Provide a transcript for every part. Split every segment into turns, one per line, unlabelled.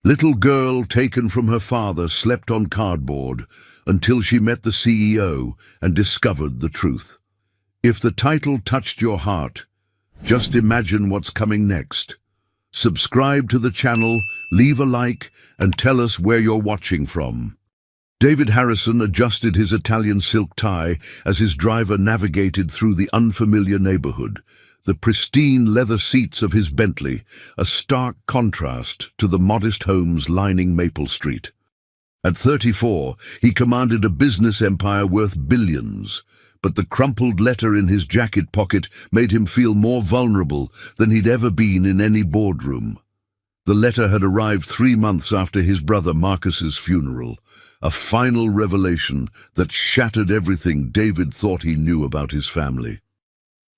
Little girl taken from her father slept on cardboard until she met the CEO and discovered the truth. If the title touched your heart, just imagine what's coming next. Subscribe to the channel, leave a like, and tell us where you're watching from. David Harrison adjusted his Italian silk tie as his driver navigated through the unfamiliar neighborhood. The pristine leather seats of his Bentley, a stark contrast to the modest homes lining Maple Street. At 34, he commanded a business empire worth billions, but the crumpled letter in his jacket pocket made him feel more vulnerable than he'd ever been in any boardroom. The letter had arrived 3 months after his brother Marcus's funeral, a final revelation that shattered everything David thought he knew about his family.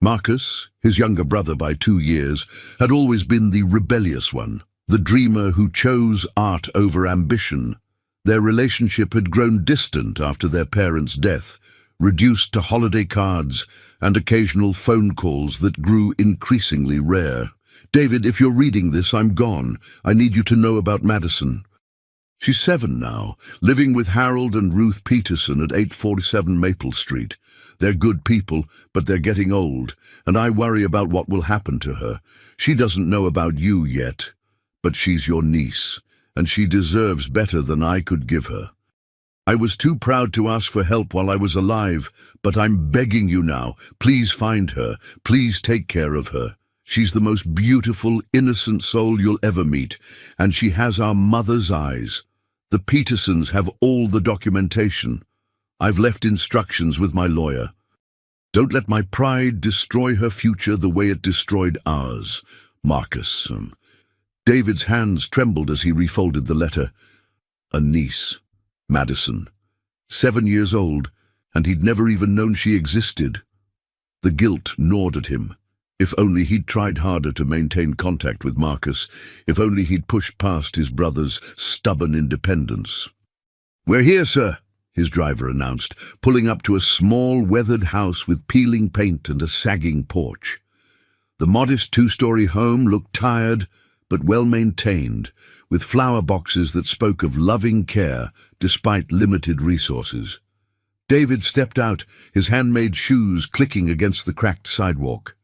Marcus, his younger brother by 2 years, had always been the rebellious one, the dreamer who chose art over ambition. Their relationship had grown distant after their parents' death, reduced to holiday cards and occasional phone calls that grew increasingly rare. "David, if you're reading this, I'm gone. I need you to know about Madison." She's 7 now, living with Harold and Ruth Peterson at 847 Maple Street. They're good people, but they're getting old, and I worry about what will happen to her. She doesn't know about you yet, but she's your niece, and she deserves better than I could give her. I was too proud to ask for help while I was alive, but I'm begging you now, please find her, please take care of her. She's the most beautiful, innocent soul you'll ever meet, and she has our mother's eyes. The Petersons have all the documentation. I've left instructions with my lawyer. Don't let my pride destroy her future the way it destroyed ours, Marcus. David's hands trembled as he refolded the letter. A niece, Madison, 7 years old, and he'd never even known she existed. The guilt gnawed at him. If only he'd tried harder to maintain contact with Marcus, if only he'd pushed past his brother's stubborn independence. "We're here, sir," his driver announced, pulling up to a small, weathered house with peeling paint and a sagging porch. The modest 2-story home looked tired but well-maintained, with flower boxes that spoke of loving care despite limited resources. David stepped out, his handmade shoes clicking against the cracked sidewalk.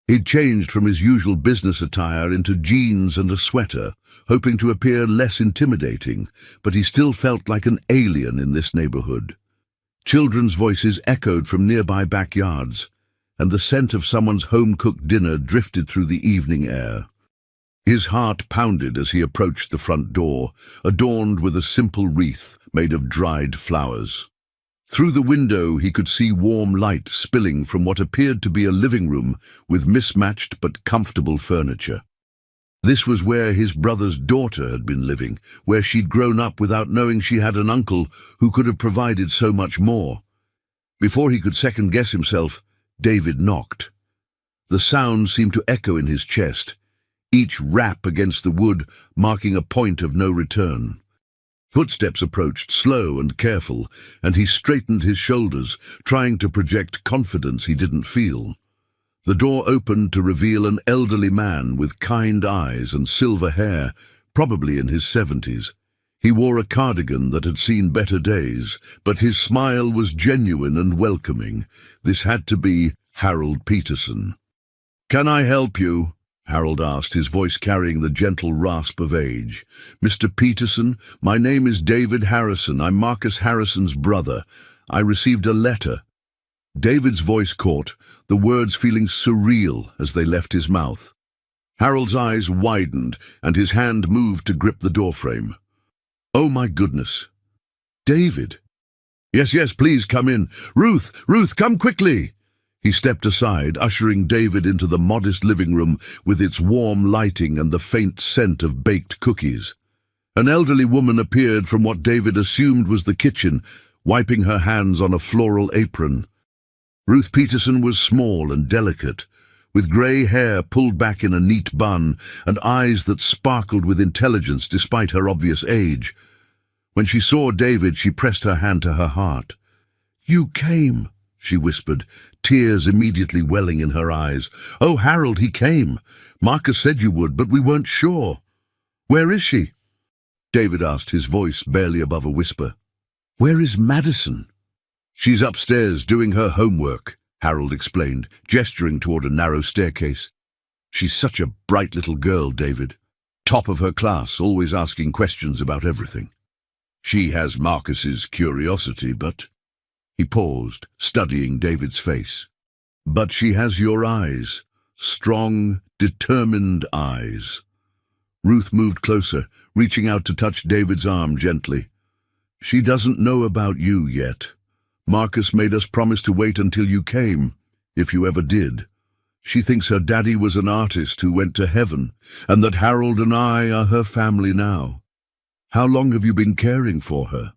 He'd changed from his usual business attire into jeans and a sweater, hoping to appear less intimidating, but he still felt like an alien in this neighborhood. Children's voices echoed from nearby backyards, and the scent of someone's home-cooked dinner drifted through the evening air. His heart pounded as he approached the front door, adorned with a simple wreath made of dried flowers. Through the window he could see warm light spilling from what appeared to be a living room with mismatched but comfortable furniture. This was where his brother's daughter had been living, where she'd grown up without knowing she had an uncle who could have provided so much more. Before he could second-guess himself, David knocked. The sound seemed to echo in his chest, each rap against the wood marking a point of no return. Footsteps approached, slow and careful, and he straightened his shoulders, trying to project confidence he didn't feel. The door opened to reveal an elderly man with kind eyes and silver hair, probably in his 70s. He wore a cardigan that had seen better days, but his smile was genuine and welcoming. This had to be Harold Peterson. "Can I help you?" Harold asked, his voice carrying the gentle rasp of age. "Mr. Peterson, my name is David Harrison. I'm Marcus Harrison's brother. I received a letter." David's voice caught, the words feeling surreal as they left his mouth. Harold's eyes widened, and his hand moved to grip the doorframe. "Oh my goodness. David." Yes, please come in. Ruth, come quickly." He stepped aside, ushering David into the modest living room with its warm lighting and the faint scent of baked cookies. An elderly woman appeared from what David assumed was the kitchen, wiping her hands on a floral apron. Ruth Peterson was small and delicate, with grey hair pulled back in a neat bun and eyes that sparkled with intelligence despite her obvious age. When she saw David, she pressed her hand to her heart. "You came," she whispered, tears immediately welling in her eyes. "Oh, Harold, he came. Marcus said you would, but we weren't sure. Where is she?" David asked, his voice barely above a whisper. "Where is Madison?" "She's upstairs doing her homework," Harold explained, gesturing toward a narrow staircase. "She's such a bright little girl, David. Top of her class, always asking questions about everything. She has Marcus's curiosity, but—" He paused, studying David's face. "But she has your eyes. Strong, determined eyes." Ruth moved closer, reaching out to touch David's arm gently. "She doesn't know about you yet. Marcus made us promise to wait until you came, if you ever did. She thinks her daddy was an artist who went to heaven, and that Harold and I are her family now. How long have you been caring for her?"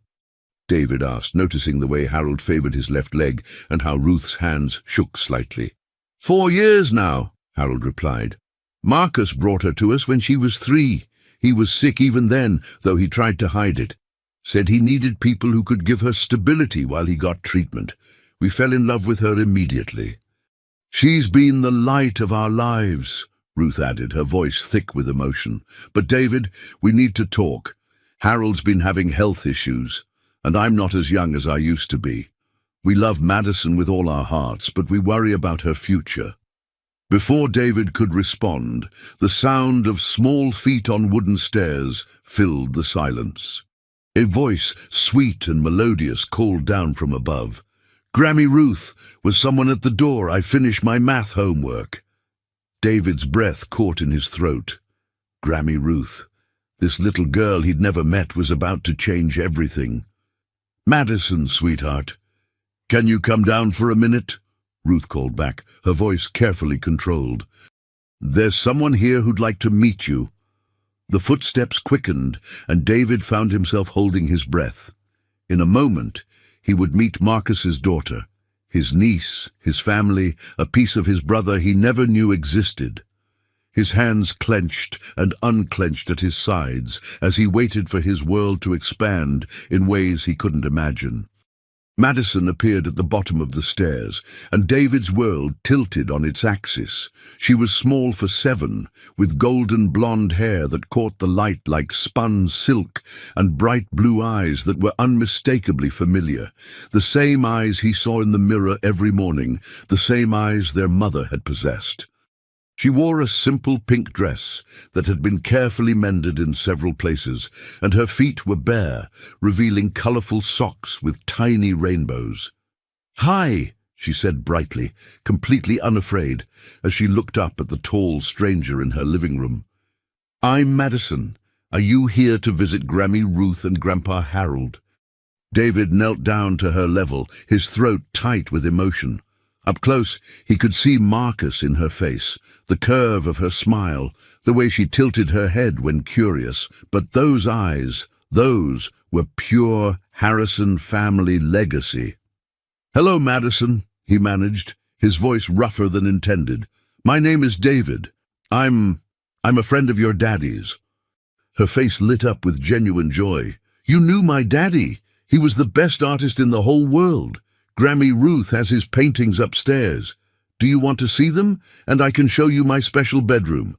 David asked, noticing the way Harold favored his left leg and how Ruth's hands shook slightly. 4 years now," Harold replied. "Marcus brought her to us when she was 3. He was sick even then, though he tried to hide it. Said he needed people who could give her stability while he got treatment. We fell in love with her immediately." "She's been the light of our lives," Ruth added, her voice thick with emotion. "But David, we need to talk. Harold's been having health issues, and I'm not as young as I used to be. We love Madison with all our hearts, but we worry about her future." Before David could respond, the sound of small feet on wooden stairs filled the silence. A voice, sweet and melodious, called down from above. "Grammy Ruth, was someone at the door? I finished my math homework." David's breath caught in his throat. Grammy Ruth. This little girl he'd never met was about to change everything. "Madison, sweetheart. Can you come down for a minute?" Ruth called back, her voice carefully controlled. "There's someone here who'd like to meet you." The footsteps quickened, and David found himself holding his breath. In a moment, he would meet Marcus's daughter, his niece, his family, a piece of his brother he never knew existed. His hands clenched and unclenched at his sides as he waited for his world to expand in ways he couldn't imagine. Madison appeared at the bottom of the stairs, and David's world tilted on its axis. She was small for 7, with golden blonde hair that caught the light like spun silk, and bright blue eyes that were unmistakably familiar. The same eyes he saw in the mirror every morning, the same eyes their mother had possessed. She wore a simple pink dress that had been carefully mended in several places, and her feet were bare, revealing colorful socks with tiny rainbows. "Hi," she said brightly, completely unafraid, as she looked up at the tall stranger in her living room. "I'm Madison. Are you here to visit Grammy Ruth and Grandpa Harold?" David knelt down to her level, his throat tight with emotion. Up close, he could see Marcus in her face, the curve of her smile, the way she tilted her head when curious. But those eyes, those were pure Harrison family legacy. "Hello, Madison," he managed, his voice rougher than intended. "My name is David. I'm a friend of your daddy's." Her face lit up with genuine joy. "You knew my daddy. He was the best artist in the whole world. Grammy Ruth has his paintings upstairs. Do you want to see them? And I can show you my special bedroom."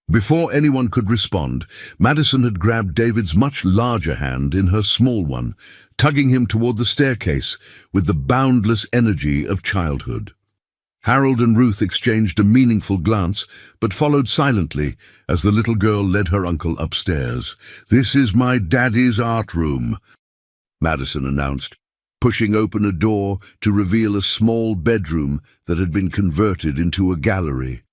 Before anyone could respond, Madison had grabbed David's much larger hand in her small one, tugging him toward the staircase with the boundless energy of childhood. Harold and Ruth exchanged a meaningful glance, but followed silently as the little girl led her uncle upstairs. "This is my daddy's art room," Madison announced, pushing open a door to reveal a small bedroom that had been converted into a gallery.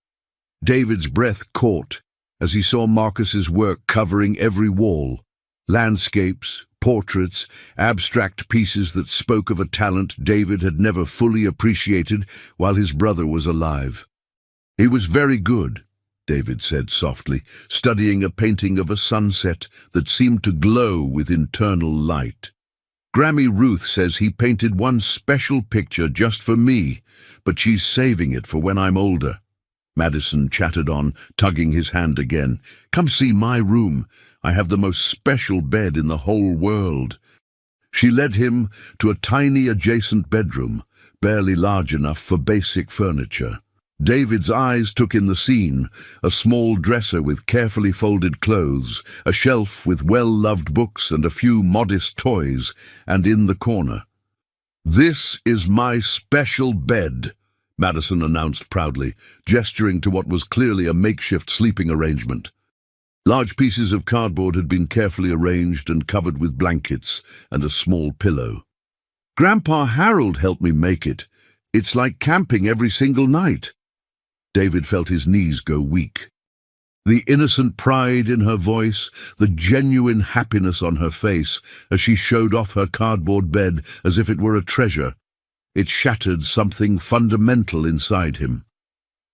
David's breath caught as he saw Marcus's work covering every wall. Landscapes, portraits, abstract pieces that spoke of a talent David had never fully appreciated while his brother was alive. "He was very good," David said softly, studying a painting of a sunset that seemed to glow with internal light. "Grammy Ruth says he painted one special picture just for me, but she's saving it for when I'm older." Madison chattered on, tugging his hand again. "Come see my room. I have the most special bed in the whole world." She led him to a tiny adjacent bedroom, barely large enough for basic furniture. David's eyes took in the scene: a small dresser with carefully folded clothes, a shelf with well-loved books and a few modest toys, and in the corner. "This is my special bed," Madison announced proudly, gesturing to what was clearly a makeshift sleeping arrangement. Large pieces of cardboard had been carefully arranged and covered with blankets and a small pillow. "Grandpa Harold helped me make it. It's like camping every single night." David felt his knees go weak. The innocent pride in her voice, the genuine happiness on her face as she showed off her cardboard bed as if it were a treasure. It shattered something fundamental inside him.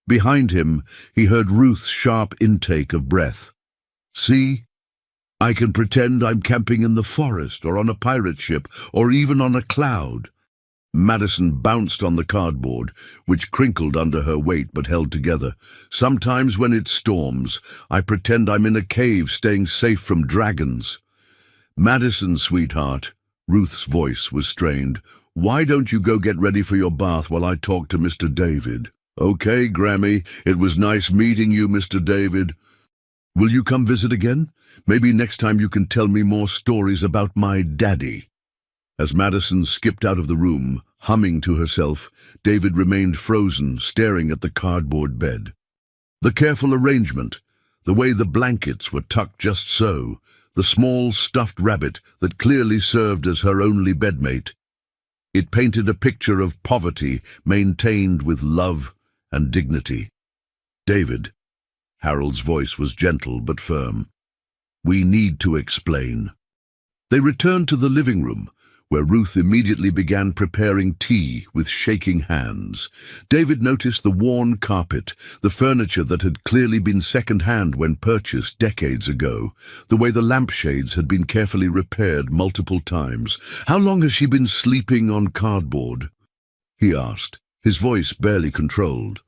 Behind him, he heard Ruth's sharp intake of breath. "See? I can pretend I'm camping in the forest or on a pirate ship or even on a cloud." Madison bounced on the cardboard, which crinkled under her weight but held together. "Sometimes when it storms, I pretend I'm in a cave staying safe from dragons." "Madison, sweetheart," Ruth's voice was strained, "why don't you go get ready for your bath while I talk to Mr. David?" "Okay, Grammy, it was nice meeting you, Mr. David. Will you come visit again? Maybe next time you can tell me more stories about my daddy." As Madison skipped out of the room, humming to herself, David remained frozen, staring at the cardboard bed. The careful arrangement, the way the blankets were tucked just so, the small stuffed rabbit that clearly served as her only bedmate. It painted a picture of poverty maintained with love and dignity. "David," Harold's voice was gentle but firm, "we need to explain." They returned to the living room, where Ruth immediately began preparing tea with shaking hands. David noticed the worn carpet, the furniture that had clearly been second-hand when purchased decades ago, the way the lampshades had been carefully repaired multiple times. "How long has she been sleeping on cardboard?" he asked, his voice barely controlled.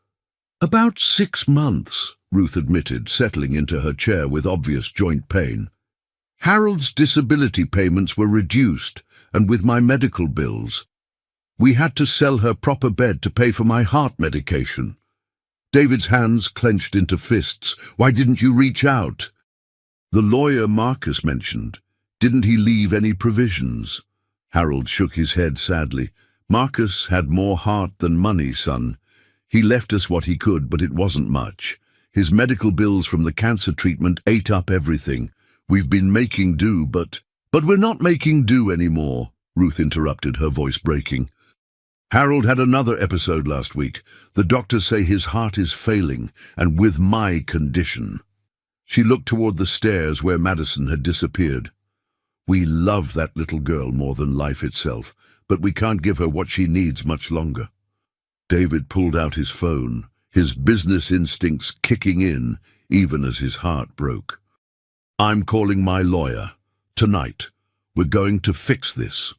"About 6 months, Ruth admitted, settling into her chair with obvious joint pain. "Harold's disability payments were reduced, and with my medical bills, we had to sell her proper bed to pay for my heart medication." David's hands clenched into fists. "Why didn't you reach out?" "The lawyer Marcus mentioned. Didn't he leave any provisions?" Harold shook his head sadly. "Marcus had more heart than money, son. He left us what he could, but it wasn't much. His medical bills from the cancer treatment ate up everything. We've been making do, but we're not making do anymore," Ruth interrupted, her voice breaking. "Harold had another episode last week. The doctors say his heart is failing, and with my condition." She looked toward the stairs where Madison had disappeared. "We love that little girl more than life itself, but we can't give her what she needs much longer." David pulled out his phone, his business instincts kicking in even as his heart broke. "I'm calling my lawyer. Tonight. We're going to fix this."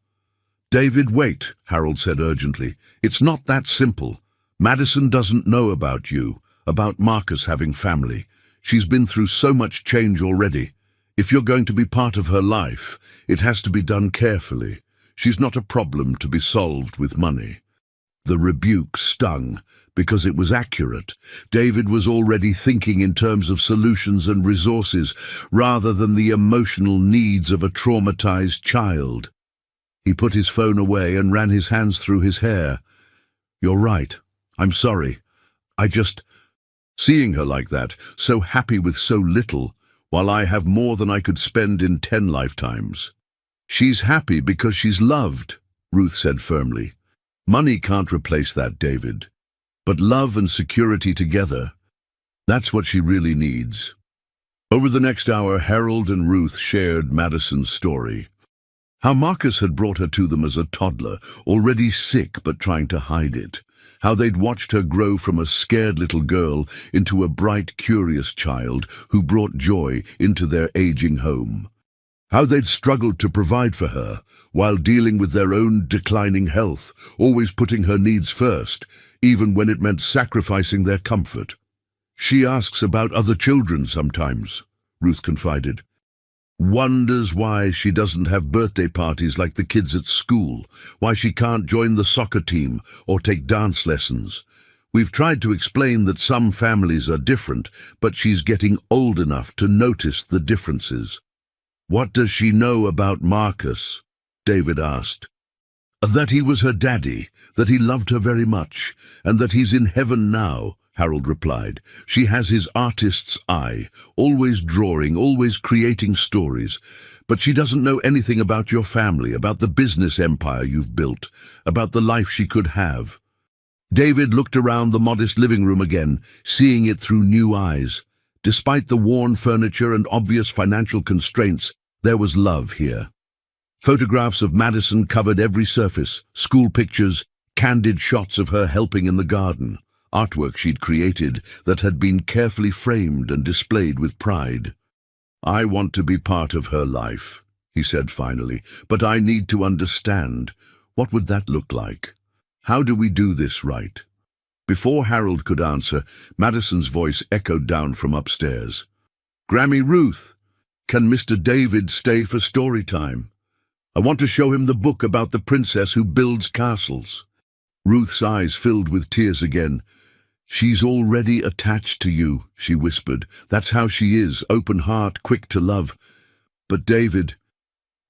"David, wait," Harold said urgently. "It's not that simple. Madison doesn't know about you, about Marcus having family. She's been through so much change already. If you're going to be part of her life, it has to be done carefully. She's not a problem to be solved with money." The rebuke stung, because it was accurate. David was already thinking in terms of solutions and resources, rather than the emotional needs of a traumatized child. He put his phone away and ran his hands through his hair. "You're right. I'm sorry. I just..." Seeing her like that, so happy with so little, while I have more than I could spend in 10 lifetimes. "She's happy because she's loved," Ruth said firmly. "Money can't replace that, David. But love and security together, that's what she really needs." Over the next hour, Harold and Ruth shared Madison's story. How Marcus had brought her to them as a toddler, already sick but trying to hide it. How they'd watched her grow from a scared little girl into a bright, curious child who brought joy into their aging home. How they'd struggled to provide for her while dealing with their own declining health, always putting her needs first, even when it meant sacrificing their comfort. "She asks about other children sometimes," Ruth confided. "Wonders why she doesn't have birthday parties like the kids at school, why she can't join the soccer team or take dance lessons. We've tried to explain that some families are different, but she's getting old enough to notice the differences. What does she know about Marcus? David asked. That he was her daddy, that he loved her very much, and that he's in heaven now, Harold replied. She has his artist's eye, always drawing, always creating stories. But she doesn't know anything about your family, about the business empire you've built, about the life she could have. David looked around the modest living room again, seeing it through new eyes. Despite the worn furniture and obvious financial constraints, there was love here. Photographs of Madison covered every surface, school pictures, candid shots of her helping in the garden, artwork she'd created that had been carefully framed and displayed with pride. I want to be part of her life, he said finally, but I need to understand. What would that look like? How do we do this right? Before Harold could answer, Madison's voice echoed down from upstairs. Grammy Ruth, can Mr. David stay for story time? I want to show him the book about the princess who builds castles. Ruth's eyes filled with tears again. She's already attached to you, she whispered. That's how she is, open heart, quick to love. But David,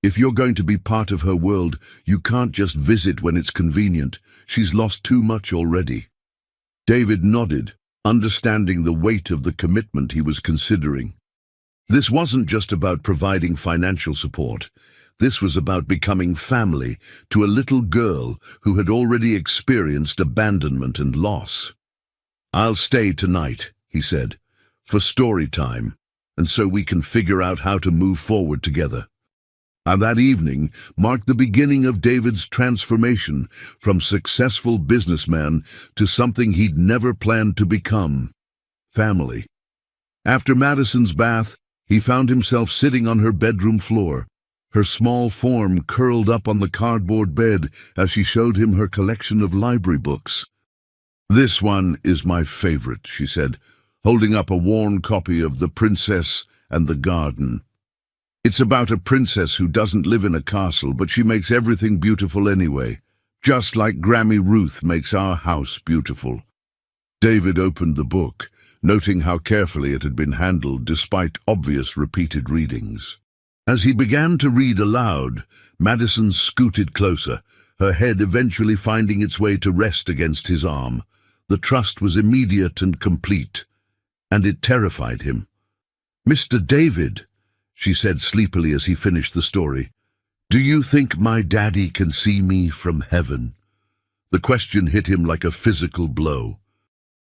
if you're going to be part of her world, you can't just visit when it's convenient. She's lost too much already. David nodded, understanding the weight of the commitment he was considering. This wasn't just about providing financial support. This was about becoming family to a little girl who had already experienced abandonment and loss. I'll stay tonight, he said, for story time, and so we can figure out how to move forward together. And that evening marked the beginning of David's transformation from successful businessman to something he'd never planned to become, family. After Madison's bath, he found himself sitting on her bedroom floor, her small form curled up on the cardboard bed as she showed him her collection of library books. This one is my favorite, she said, holding up a worn copy of The Princess and the Garden. It's about a princess who doesn't live in a castle, but she makes everything beautiful anyway, just like Grammy Ruth makes our house beautiful. David opened the book, noting how carefully it had been handled despite obvious repeated readings. As he began to read aloud, Madison scooted closer, her head eventually finding its way to rest against his arm. The trust was immediate and complete, and it terrified him. Mr. David, she said sleepily as he finished the story, do you think my daddy can see me from heaven? The question hit him like a physical blow.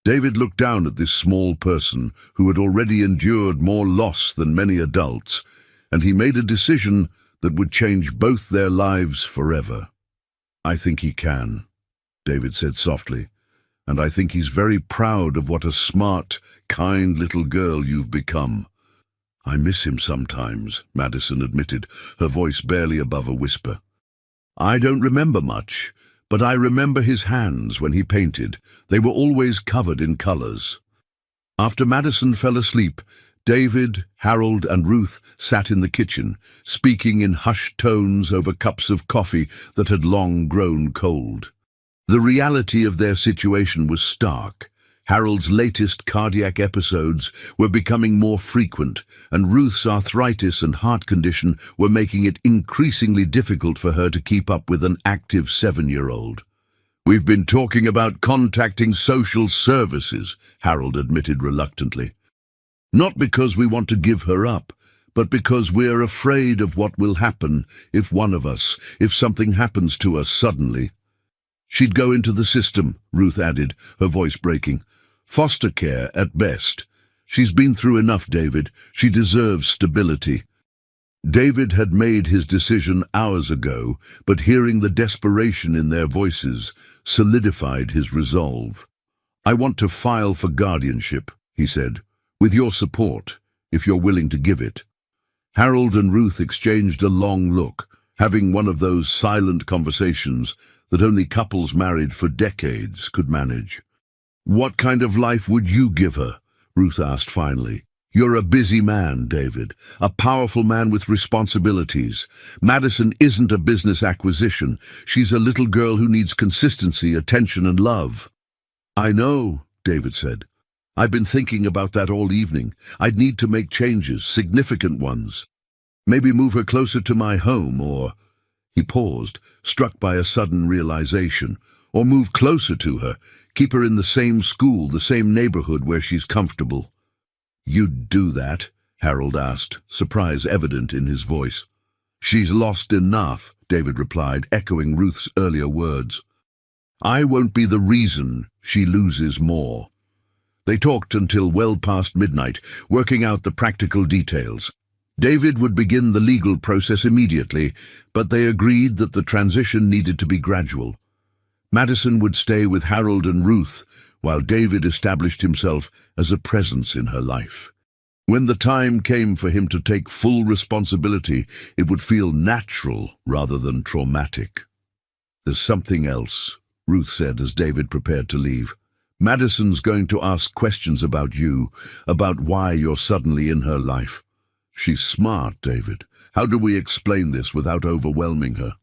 David looked down at this small person who had already endured more loss than many adults, and he made a decision that would change both their lives forever. I think he can, David said softly, and I think he's very proud of what a smart, kind little girl you've become. I miss him sometimes, Madison admitted, her voice barely above a whisper. I don't remember much, but I remember his hands when he painted. They were always covered in colors. After Madison fell asleep, David, Harold, and Ruth sat in the kitchen, speaking in hushed tones over cups of coffee that had long grown cold. The reality of their situation was stark. Harold's latest cardiac episodes were becoming more frequent, and Ruth's arthritis and heart condition were making it increasingly difficult for her to keep up with an active 7-year-old. We've been talking about contacting social services, Harold admitted reluctantly. Not because we want to give her up, but because we're afraid of what will happen if something happens to us suddenly. She'd go into the system, Ruth added, her voice breaking. Foster care at best. She's been through enough, David. She deserves stability. David had made his decision hours ago, but hearing the desperation in their voices solidified his resolve. I want to file for guardianship, he said, with your support, if you're willing to give it. Harold and Ruth exchanged a long look, having one of those silent conversations that only couples married for decades could manage. What kind of life would you give her? Ruth asked finally. You're a busy man, David, a powerful man with responsibilities. Madison isn't a business acquisition. She's a little girl who needs consistency, attention, and love. I know, David said. I've been thinking about that all evening. I'd need to make changes, significant ones. Maybe move her closer to my home, or... He paused, struck by a sudden realization. Or move closer to her, keep her in the same school, the same neighborhood where she's comfortable. You'd do that? Harold asked, surprise evident in his voice. She's lost enough, David replied, echoing Ruth's earlier words. I won't be the reason she loses more. They talked until well past midnight, working out the practical details. David would begin the legal process immediately, but they agreed that the transition needed to be gradual. Madison would stay with Harold and Ruth, while David established himself as a presence in her life. When the time came for him to take full responsibility, it would feel natural rather than traumatic. There's something else, Ruth said as David prepared to leave. Madison's going to ask questions about you, about why you're suddenly in her life. She's smart, David. How do we explain this without overwhelming her?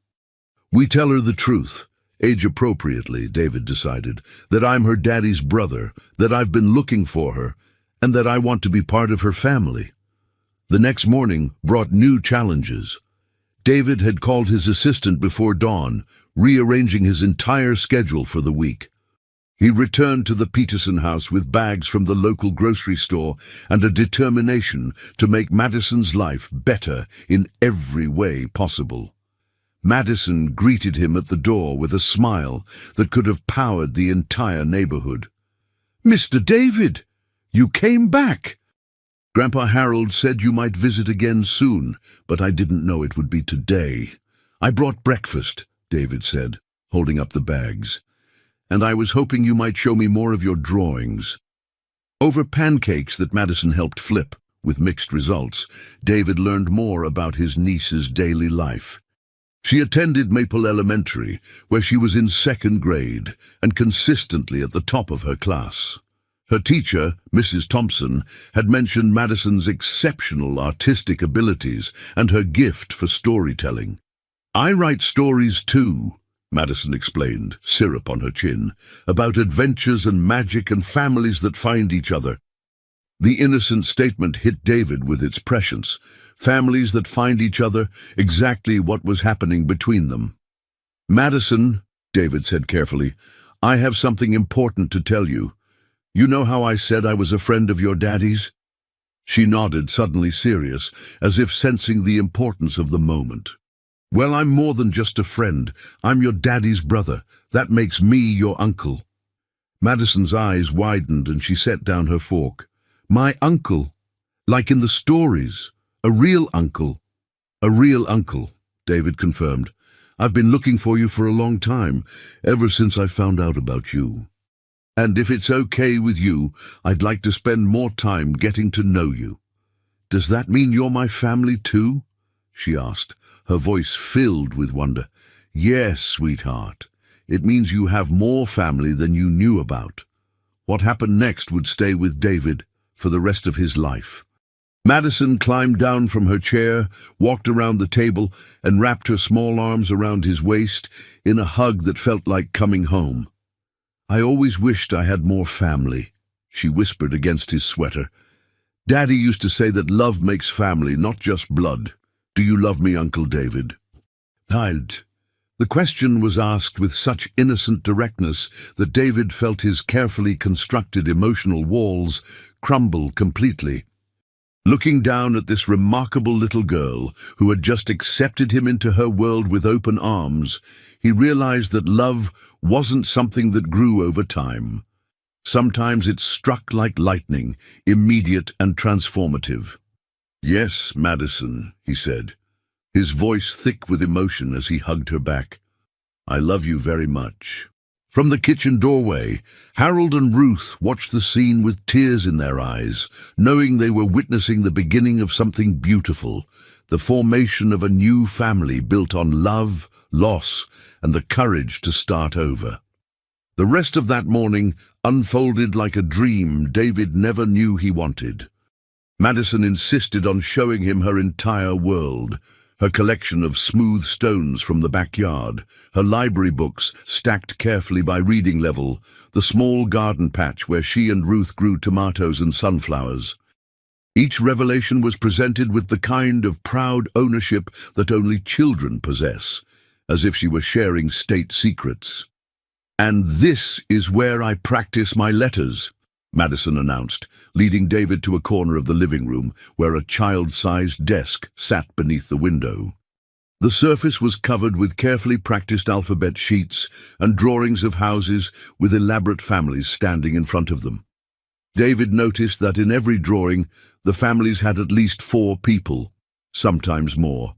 We tell her the truth. Age-appropriately, David decided, that I'm her daddy's brother, that I've been looking for her, and that I want to be part of her family. The next morning brought new challenges. David had called his assistant before dawn, rearranging his entire schedule for the week. He returned to the Peterson house with bags from the local grocery store and a determination to make Madison's life better in every way possible. Madison greeted him at the door with a smile that could have powered the entire neighborhood. Mr. David, you came back. Grandpa Harold said you might visit again soon, but I didn't know it would be today. I brought breakfast, David said, holding up the bags. And I was hoping you might show me more of your drawings. Over pancakes that Madison helped flip, with mixed results, David learned more about his niece's daily life. She attended Maple Elementary, where she was in second grade and consistently at the top of her class. Her teacher, Mrs. Thompson, had mentioned Madison's exceptional artistic abilities and her gift for storytelling. I write stories too, Madison explained, syrup on her chin, about adventures and magic and families that find each other. The innocent statement hit David with its prescience. Families that find each other, exactly what was happening between them. Madison, David said carefully, I have something important to tell you. You know how I said I was a friend of your daddy's? She nodded, suddenly serious, as if sensing the importance of the moment. Well, I'm more than just a friend. I'm your daddy's brother. That makes me your uncle. Madison's eyes widened and she set down her fork. My uncle, like in the stories. A real uncle. A real uncle, David confirmed. I've been looking for you for a long time, ever since I found out about you. And if it's okay with you, I'd like to spend more time getting to know you. Does that mean you're my family too? She asked, her voice filled with wonder. Yes, sweetheart. It means you have more family than you knew about. What happened next would stay with David for the rest of his life. Madison climbed down from her chair, walked around the table, and wrapped her small arms around his waist in a hug that felt like coming home. I always wished I had more family, she whispered against his sweater. Daddy used to say that love makes family, not just blood. Do you love me, Uncle David? The question was asked with such innocent directness that David felt his carefully constructed emotional walls crumble completely. Looking down at this remarkable little girl who had just accepted him into her world with open arms, he realized that love wasn't something that grew over time. Sometimes it struck like lightning, immediate and transformative. Yes, Madison, he said, his voice thick with emotion as he hugged her back. I love you very much. From the kitchen doorway, Harold and Ruth watched the scene with tears in their eyes, knowing they were witnessing the beginning of something beautiful, the formation of a new family built on love, loss, and the courage to start over. The rest of that morning unfolded like a dream David never knew he wanted. Madison insisted on showing him her entire world, her collection of smooth stones from the backyard, her library books stacked carefully by reading level, the small garden patch where she and Ruth grew tomatoes and sunflowers. Each revelation was presented with the kind of proud ownership that only children possess, as if she were sharing state secrets. "And this is where I practice my letters," Madison announced, leading David to a corner of the living room where a child-sized desk sat beneath the window. The surface was covered with carefully practiced alphabet sheets and drawings of houses with elaborate families standing in front of them. David noticed that in every drawing, the families had at least 4 people, sometimes more.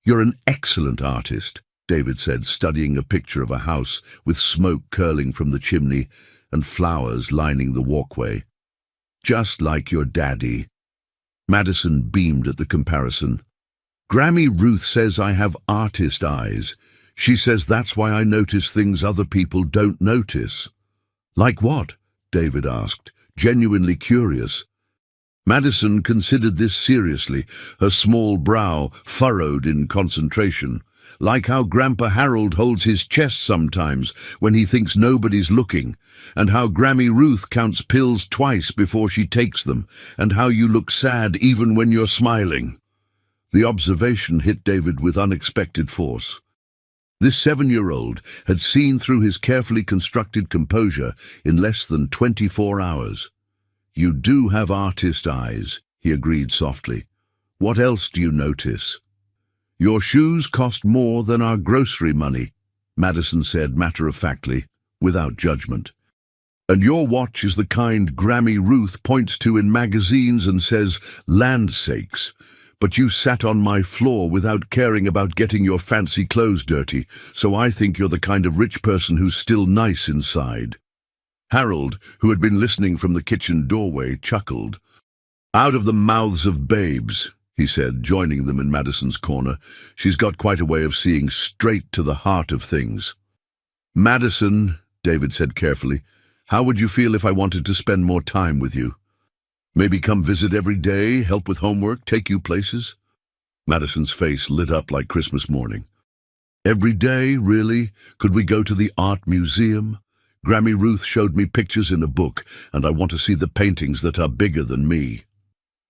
"You're an excellent artist," David said, studying a picture of a house with smoke curling from the chimney and flowers lining the walkway. "Just like your daddy." Madison beamed at the comparison. "Grammy Ruth says I have artist eyes. She says that's why I notice things other people don't notice." "Like what?" David asked, genuinely curious. Madison considered this seriously, her small brow furrowed in concentration. "Like how Grandpa Harold holds his chest sometimes when he thinks nobody's looking, and how Grammy Ruth counts pills twice before she takes them, and how you look sad even when you're smiling." The observation hit David with unexpected force. This 7-year-old had seen through his carefully constructed composure in less than 24 hours. "You do have artist eyes," he agreed softly. "What else do you notice?" "Your shoes cost more than our grocery money," Madison said matter-of-factly, without judgment. "And your watch is the kind Grammy Ruth points to in magazines and says, 'Land sakes,' but you sat on my floor without caring about getting your fancy clothes dirty, so I think you're the kind of rich person who's still nice inside." Harold, who had been listening from the kitchen doorway, chuckled. "Out of the mouths of babes," he said, joining them in Madison's corner. "She's got quite a way of seeing straight to the heart of things." "Madison," David said carefully, "how would you feel if I wanted to spend more time with you? Maybe come visit every day, help with homework, take you places?" Madison's face lit up like Christmas morning. "Every day, really? Could we go to the art museum? Grammy Ruth showed me pictures in a book, and I want to see the paintings that are bigger than me."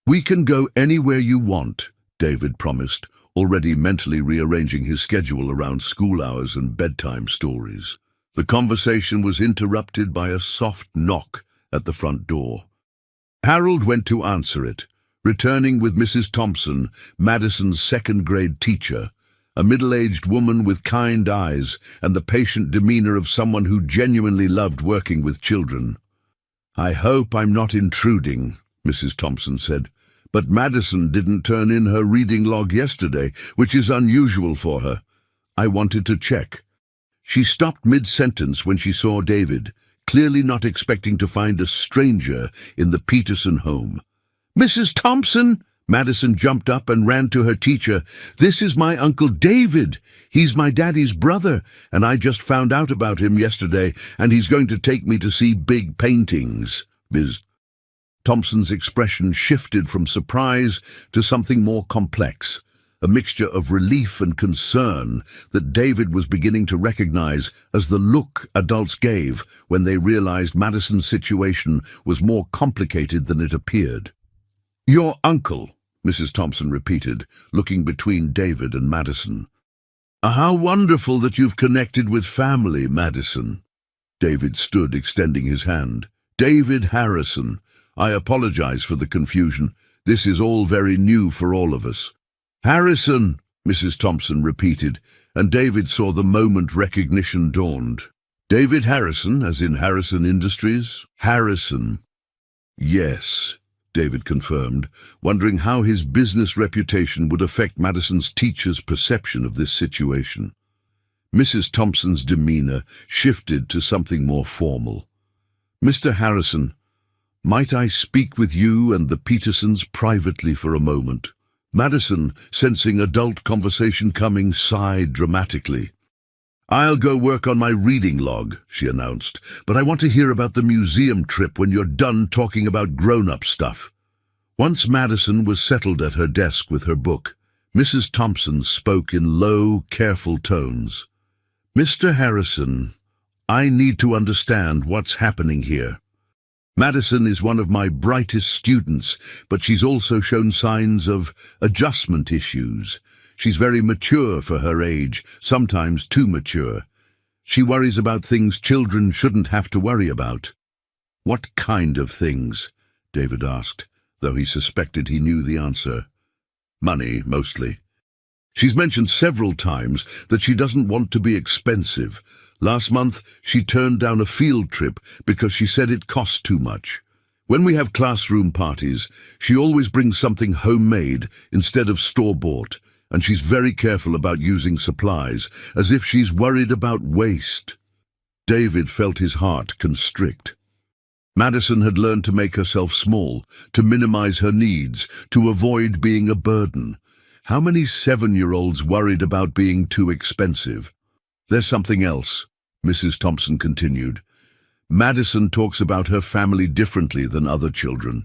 "We can go anywhere you want," David promised, already mentally rearranging his schedule around school hours and bedtime stories. The conversation was interrupted by a soft knock at the front door. Harold went to answer it, returning with Mrs. Thompson, Madison's second-grade teacher, a middle-aged woman with kind eyes and the patient demeanor of someone who genuinely loved working with children. "I hope I'm not intruding," Mrs. Thompson said, "but Madison didn't turn in her reading log yesterday, which is unusual for her. I wanted to check." She stopped mid-sentence when she saw David, clearly not expecting to find a stranger in the Peterson home. "Mrs. Thompson!" Madison jumped up and ran to her teacher. "This is my Uncle David. He's my daddy's brother, and I just found out about him yesterday, and he's going to take me to see big paintings." Ms. Thompson's expression shifted from surprise to something more complex, a mixture of relief and concern that David was beginning to recognize as the look adults gave when they realized Madison's situation was more complicated than it appeared. "Your uncle," Mrs. Thompson repeated, looking between David and Madison. "How wonderful that you've connected with family, Madison." David stood, extending his hand. "David Harrison. I apologize for the confusion. This is all very new for all of us." "Harrison," Mrs. Thompson repeated, and David saw the moment recognition dawned. "David Harrison, as in Harrison Industries?" "Harrison." "Yes," David confirmed, wondering how his business reputation would affect Madison's teacher's perception of this situation. Mrs. Thompson's demeanor shifted to something more formal. "Mr. Harrison, might I speak with you and the Petersons privately for a moment?" Madison, sensing adult conversation coming, sighed dramatically. "I'll go work on my reading log," she announced, "but I want to hear about the museum trip when you're done talking about grown-up stuff." Once Madison was settled at her desk with her book, Mrs. Thompson spoke in low, careful tones. "Mr. Harrison, I need to understand what's happening here. Madison is one of my brightest students, but she's also shown signs of adjustment issues. She's very mature for her age, sometimes too mature. She worries about things children shouldn't have to worry about." "What kind of things?" David asked, though he suspected he knew the answer. "Money, mostly. She's mentioned several times that she doesn't want to be expensive. Last month, she turned down a field trip because she said it cost too much. When we have classroom parties, she always brings something homemade instead of store-bought, and she's very careful about using supplies, as if she's worried about waste." David felt his heart constrict. Madison had learned to make herself small, to minimize her needs, to avoid being a burden. How many 7-year-olds worried about being too expensive? "There's something else," Mrs. Thompson continued. "Madison talks about her family differently than other children.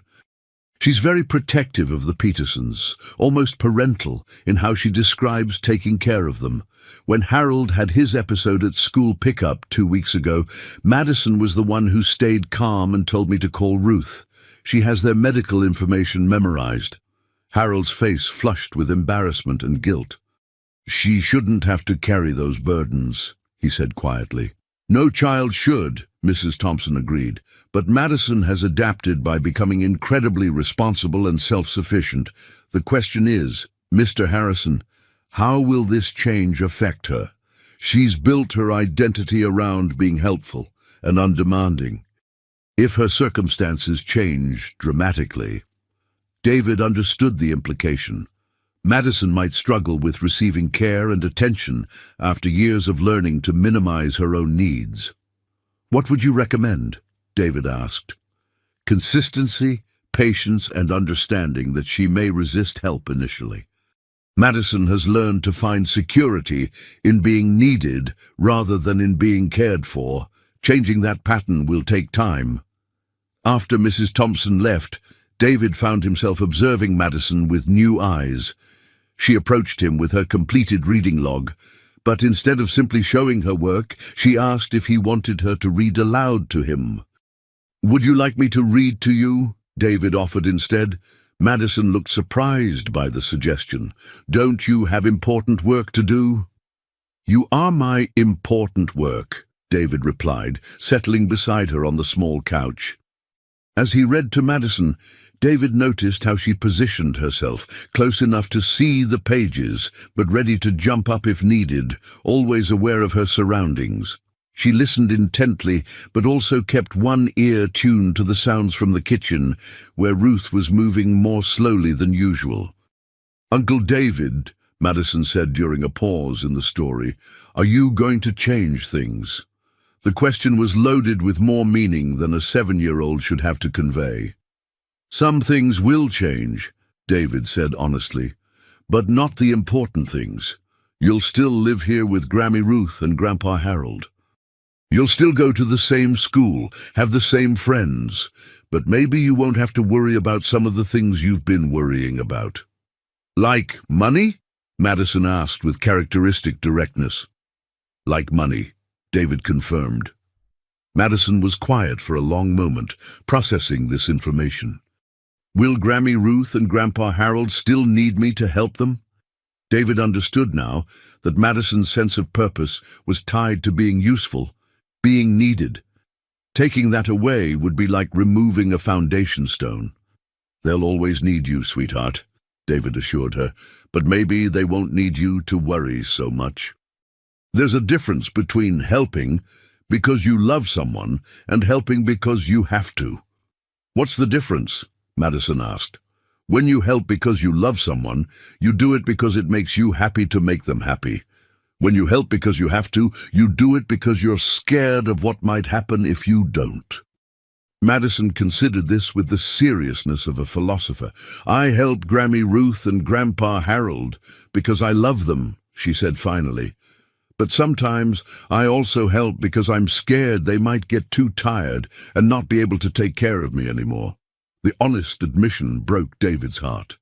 She's very protective of the Petersons, almost parental in how she describes taking care of them. When Harold had his episode at school pickup 2 weeks ago, Madison was the one who stayed calm and told me to call Ruth. She has their medical information memorized." Harold's face flushed with embarrassment and guilt. "She shouldn't have to carry those burdens," he said quietly. "No child should," Mrs. Thompson agreed, "but Madison has adapted by becoming incredibly responsible and self-sufficient. The question is, Mr. Harrison, how will this change affect her? She's built her identity around being helpful and undemanding. If her circumstances change dramatically..." David understood the implication. Madison might struggle with receiving care and attention after years of learning to minimize her own needs. "What would you recommend?" David asked. "Consistency, patience, and understanding that she may resist help initially. Madison has learned to find security in being needed rather than in being cared for. Changing that pattern will take time." After Mrs. Thompson left, David found himself observing Madison with new eyes. She approached him with her completed reading log, but instead of simply showing her work, she asked if he wanted her to read aloud to him. "Would you like me to read to you?" David offered instead. Madison looked surprised by the suggestion. "Don't you have important work to do?" "You are my important work," David replied, settling beside her on the small couch. As he read to Madison, David noticed how she positioned herself, close enough to see the pages, but ready to jump up if needed, always aware of her surroundings. She listened intently, but also kept one ear tuned to the sounds from the kitchen, where Ruth was moving more slowly than usual. "Uncle David," Madison said during a pause in the story, "are you going to change things?" The question was loaded with more meaning than a 7-year-old should have to convey. "Some things will change," David said honestly, "but not the important things. You'll still live here with Grammy Ruth and Grandpa Harold. You'll still go to the same school, have the same friends, but maybe you won't have to worry about some of the things you've been worrying about." "Like money?" Madison asked with characteristic directness. "Like money," David confirmed. Madison was quiet for a long moment, processing this information. "Will Grammy Ruth and Grandpa Harold still need me to help them?" David understood now that Madison's sense of purpose was tied to being useful, being needed. Taking that away would be like removing a foundation stone. "They'll always need you, sweetheart," David assured her, "but maybe they won't need you to worry so much. There's a difference between helping because you love someone and helping because you have to." "What's the difference?" Madison asked. "When you help because you love someone, you do it because it makes you happy to make them happy. When you help because you have to, you do it because you're scared of what might happen if you don't." Madison considered this with the seriousness of a philosopher. "I help Grammy Ruth and Grandpa Harold because I love them," she said finally. "But sometimes I also help because I'm scared they might get too tired and not be able to take care of me anymore." The honest admission broke David's heart.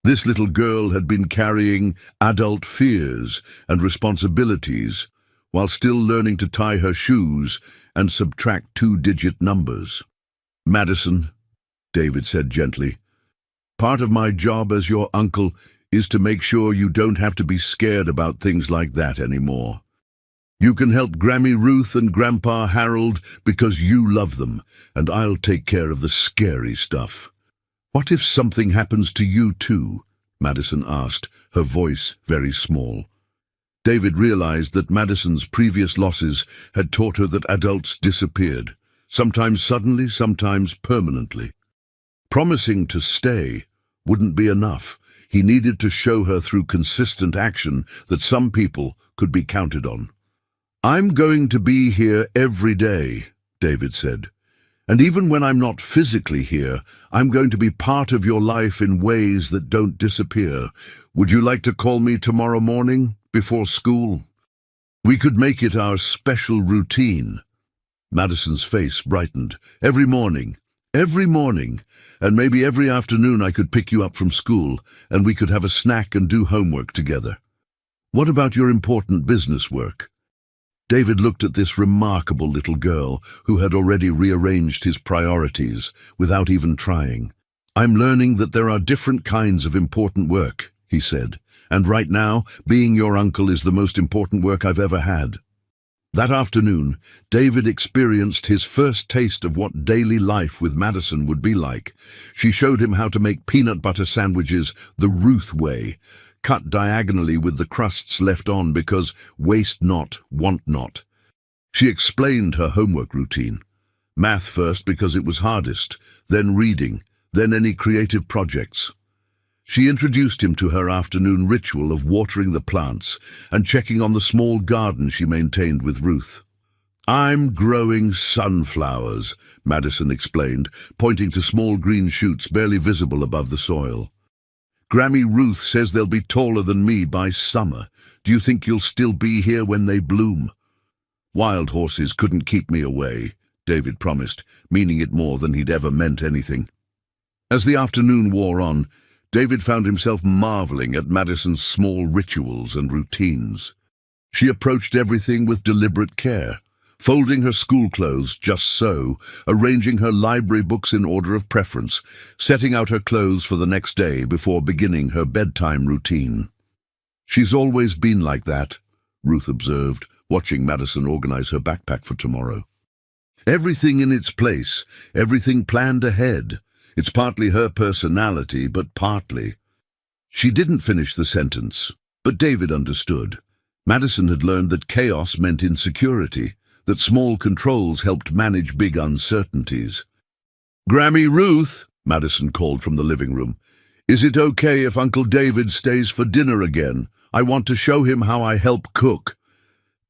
This little girl had been carrying adult fears and responsibilities while still learning to tie her shoes and subtract two-digit numbers. "Madison," David said gently, "part of my job as your uncle is to make sure you don't have to be scared about things like that anymore. You can help Grammy Ruth and Grandpa Harold because you love them, and I'll take care of the scary stuff." "What if something happens to you too?" Madison asked, her voice very small. David realized that Madison's previous losses had taught her that adults disappeared, sometimes suddenly, sometimes permanently. Promising to stay wouldn't be enough. He needed to show her through consistent action that some people could be counted on. "I'm going to be here every day," David said. "And even when I'm not physically here, I'm going to be part of your life in ways that don't disappear. Would you like to call me tomorrow morning, before school? We could make it our special routine." Madison's face brightened. Every morning, and maybe every afternoon I could pick you up from school, and we could have a snack and do homework together." "What about your important business work?" David looked at this remarkable little girl who had already rearranged his priorities without even trying. "I'm learning that there are different kinds of important work," he said, "and right now, being your uncle is the most important work I've ever had." That afternoon, David experienced his first taste of what daily life with Madison would be like. She showed him how to make peanut butter sandwiches the Ruth way, cut diagonally with the crusts left on because waste not, want not. She explained her homework routine. Math first because it was hardest, then reading, then any creative projects. She introduced him to her afternoon ritual of watering the plants and checking on the small garden she maintained with Ruth. "I'm growing sunflowers," Madison explained, pointing to small green shoots barely visible above the soil. "Grammy Ruth says they'll be taller than me by summer. Do you think you'll still be here when they bloom?" "Wild horses couldn't keep me away," David promised, meaning it more than he'd ever meant anything. As the afternoon wore on, David found himself marveling at Madison's small rituals and routines. She approached everything with deliberate care, folding her school clothes just so, arranging her library books in order of preference, setting out her clothes for the next day before beginning her bedtime routine. "She's always been like that," Ruth observed, watching Madison organize her backpack for tomorrow. "Everything in its place, everything planned ahead. It's partly her personality, but partly." She didn't finish the sentence, but David understood. Madison had learned that chaos meant insecurity, that small controls helped manage big uncertainties. "Grammy Ruth," Madison called from the living room, "is it okay if Uncle David stays for dinner again? I want to show him how I help cook."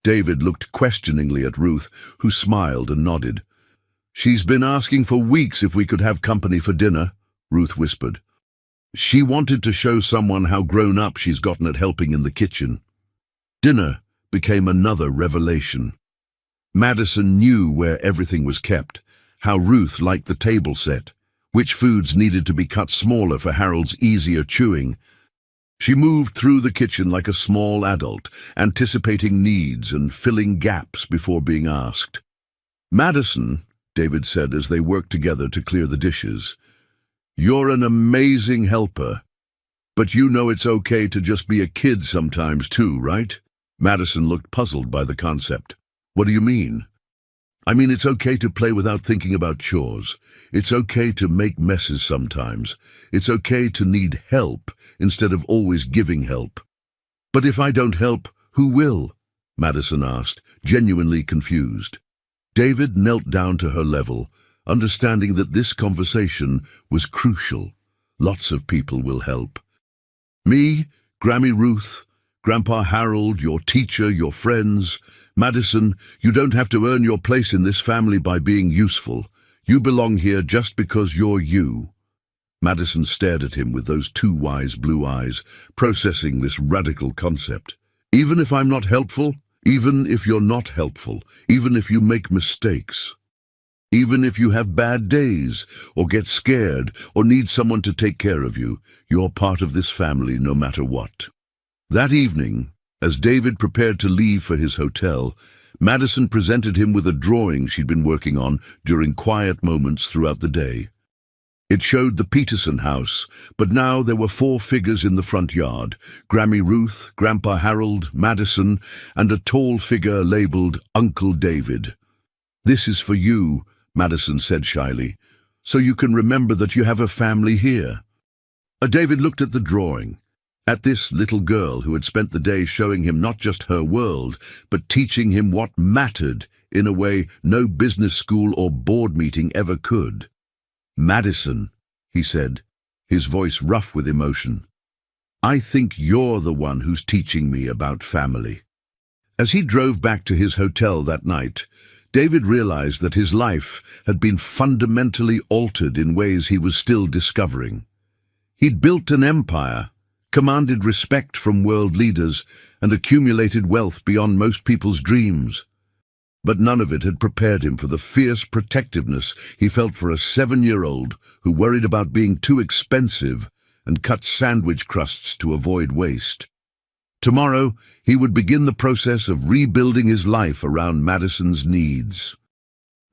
David looked questioningly at Ruth, who smiled and nodded. "She's been asking for weeks if we could have company for dinner," Ruth whispered. She wanted to show someone how grown up she's gotten at helping in the kitchen. Dinner became another revelation. Madison knew where everything was kept, how Ruth liked the table set, which foods needed to be cut smaller for Harold's easier chewing. She moved through the kitchen like a small adult, anticipating needs and filling gaps before being asked. "Madison," David said as they worked together to clear the dishes, "you're an amazing helper. But you know it's okay to just be a kid sometimes too, right?" Madison looked puzzled by the concept. "What do you mean?" "I mean, it's okay to play without thinking about chores. It's okay to make messes sometimes. It's okay to need help instead of always giving help." "But if I don't help, who will?" Madison asked, genuinely confused. David knelt down to her level, understanding that this conversation was crucial. "Lots of people will help. Me, Grammy Ruth, Grandpa Harold, your teacher, your friends. Madison, you don't have to earn your place in this family by being useful. You belong here just because you're you." Madison stared at him with those two wise blue eyes, processing this radical concept. "Even if I'm not helpful? Even if you're not helpful? Even if you make mistakes?" Even if you have bad days, or get scared, or need someone to take care of you, you're part of this family no matter what. That evening, as David prepared to leave for his hotel, Madison presented him with a drawing she'd been working on during quiet moments throughout the day. It showed the Peterson house, but now there were 4 figures in the front yard: Grammy Ruth, Grandpa Harold, Madison, and a tall figure labeled Uncle David. "This is for you," Madison said shyly, "so you can remember that you have a family here." David looked at the drawing, at this little girl who had spent the day showing him not just her world, but teaching him what mattered in a way no business school or board meeting ever could. "Madison," he said, his voice rough with emotion, "I think you're the one who's teaching me about family." As he drove back to his hotel that night, David realized that his life had been fundamentally altered in ways he was still discovering. He'd built an empire, commanded respect from world leaders, and accumulated wealth beyond most people's dreams. But none of it had prepared him for the fierce protectiveness he felt for a 7-year-old who worried about being too expensive and cut sandwich crusts to avoid waste. Tomorrow, he would begin the process of rebuilding his life around Madison's needs.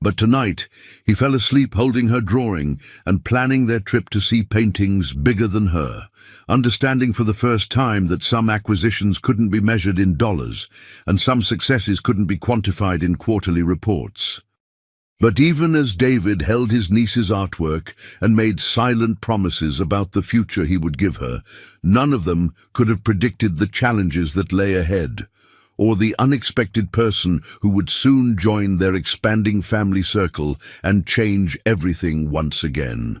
But tonight, he fell asleep holding her drawing and planning their trip to see paintings bigger than her, understanding for the first time that some acquisitions couldn't be measured in dollars, and some successes couldn't be quantified in quarterly reports. But even as David held his niece's artwork and made silent promises about the future he would give her, none of them could have predicted the challenges that lay ahead, or the unexpected person who would soon join their expanding family circle and change everything once again.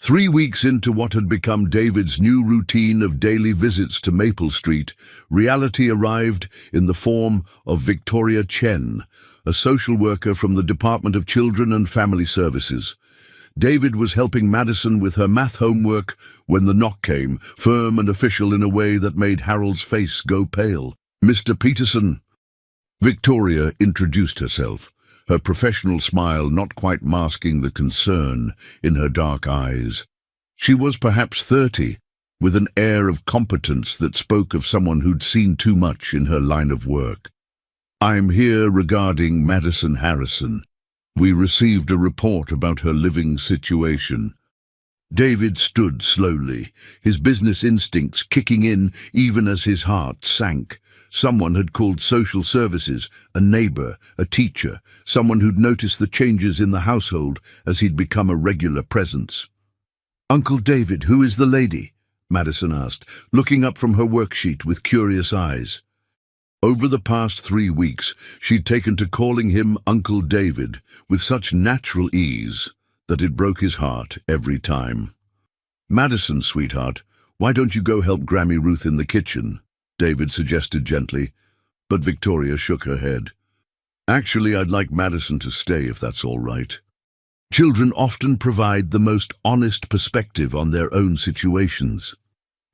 3 weeks into what had become David's new routine of daily visits to Maple Street, reality arrived in the form of Victoria Chen, a social worker from the Department of Children and Family Services. David was helping Madison with her math homework when the knock came, firm and official in a way that made Harold's face go pale. "Mr. Peterson." Victoria introduced herself, her professional smile not quite masking the concern in her dark eyes. She was perhaps 30, with an air of competence that spoke of someone who'd seen too much in her line of work. "I'm here regarding Madison Harrison. We received a report about her living situation." David stood slowly, his business instincts kicking in even as his heart sank. Someone had called social services, a neighbor, a teacher, someone who'd noticed the changes in the household as he'd become a regular presence. "Uncle David, who is the lady?" Madison asked, looking up from her worksheet with curious eyes. Over the past 3 weeks, she'd taken to calling him Uncle David with such natural ease that it broke his heart every time. "Madison, sweetheart, why don't you go help Grammy Ruth in the kitchen?" David suggested gently, but Victoria shook her head. "Actually, I'd like Madison to stay if that's all right. Children often provide the most honest perspective on their own situations."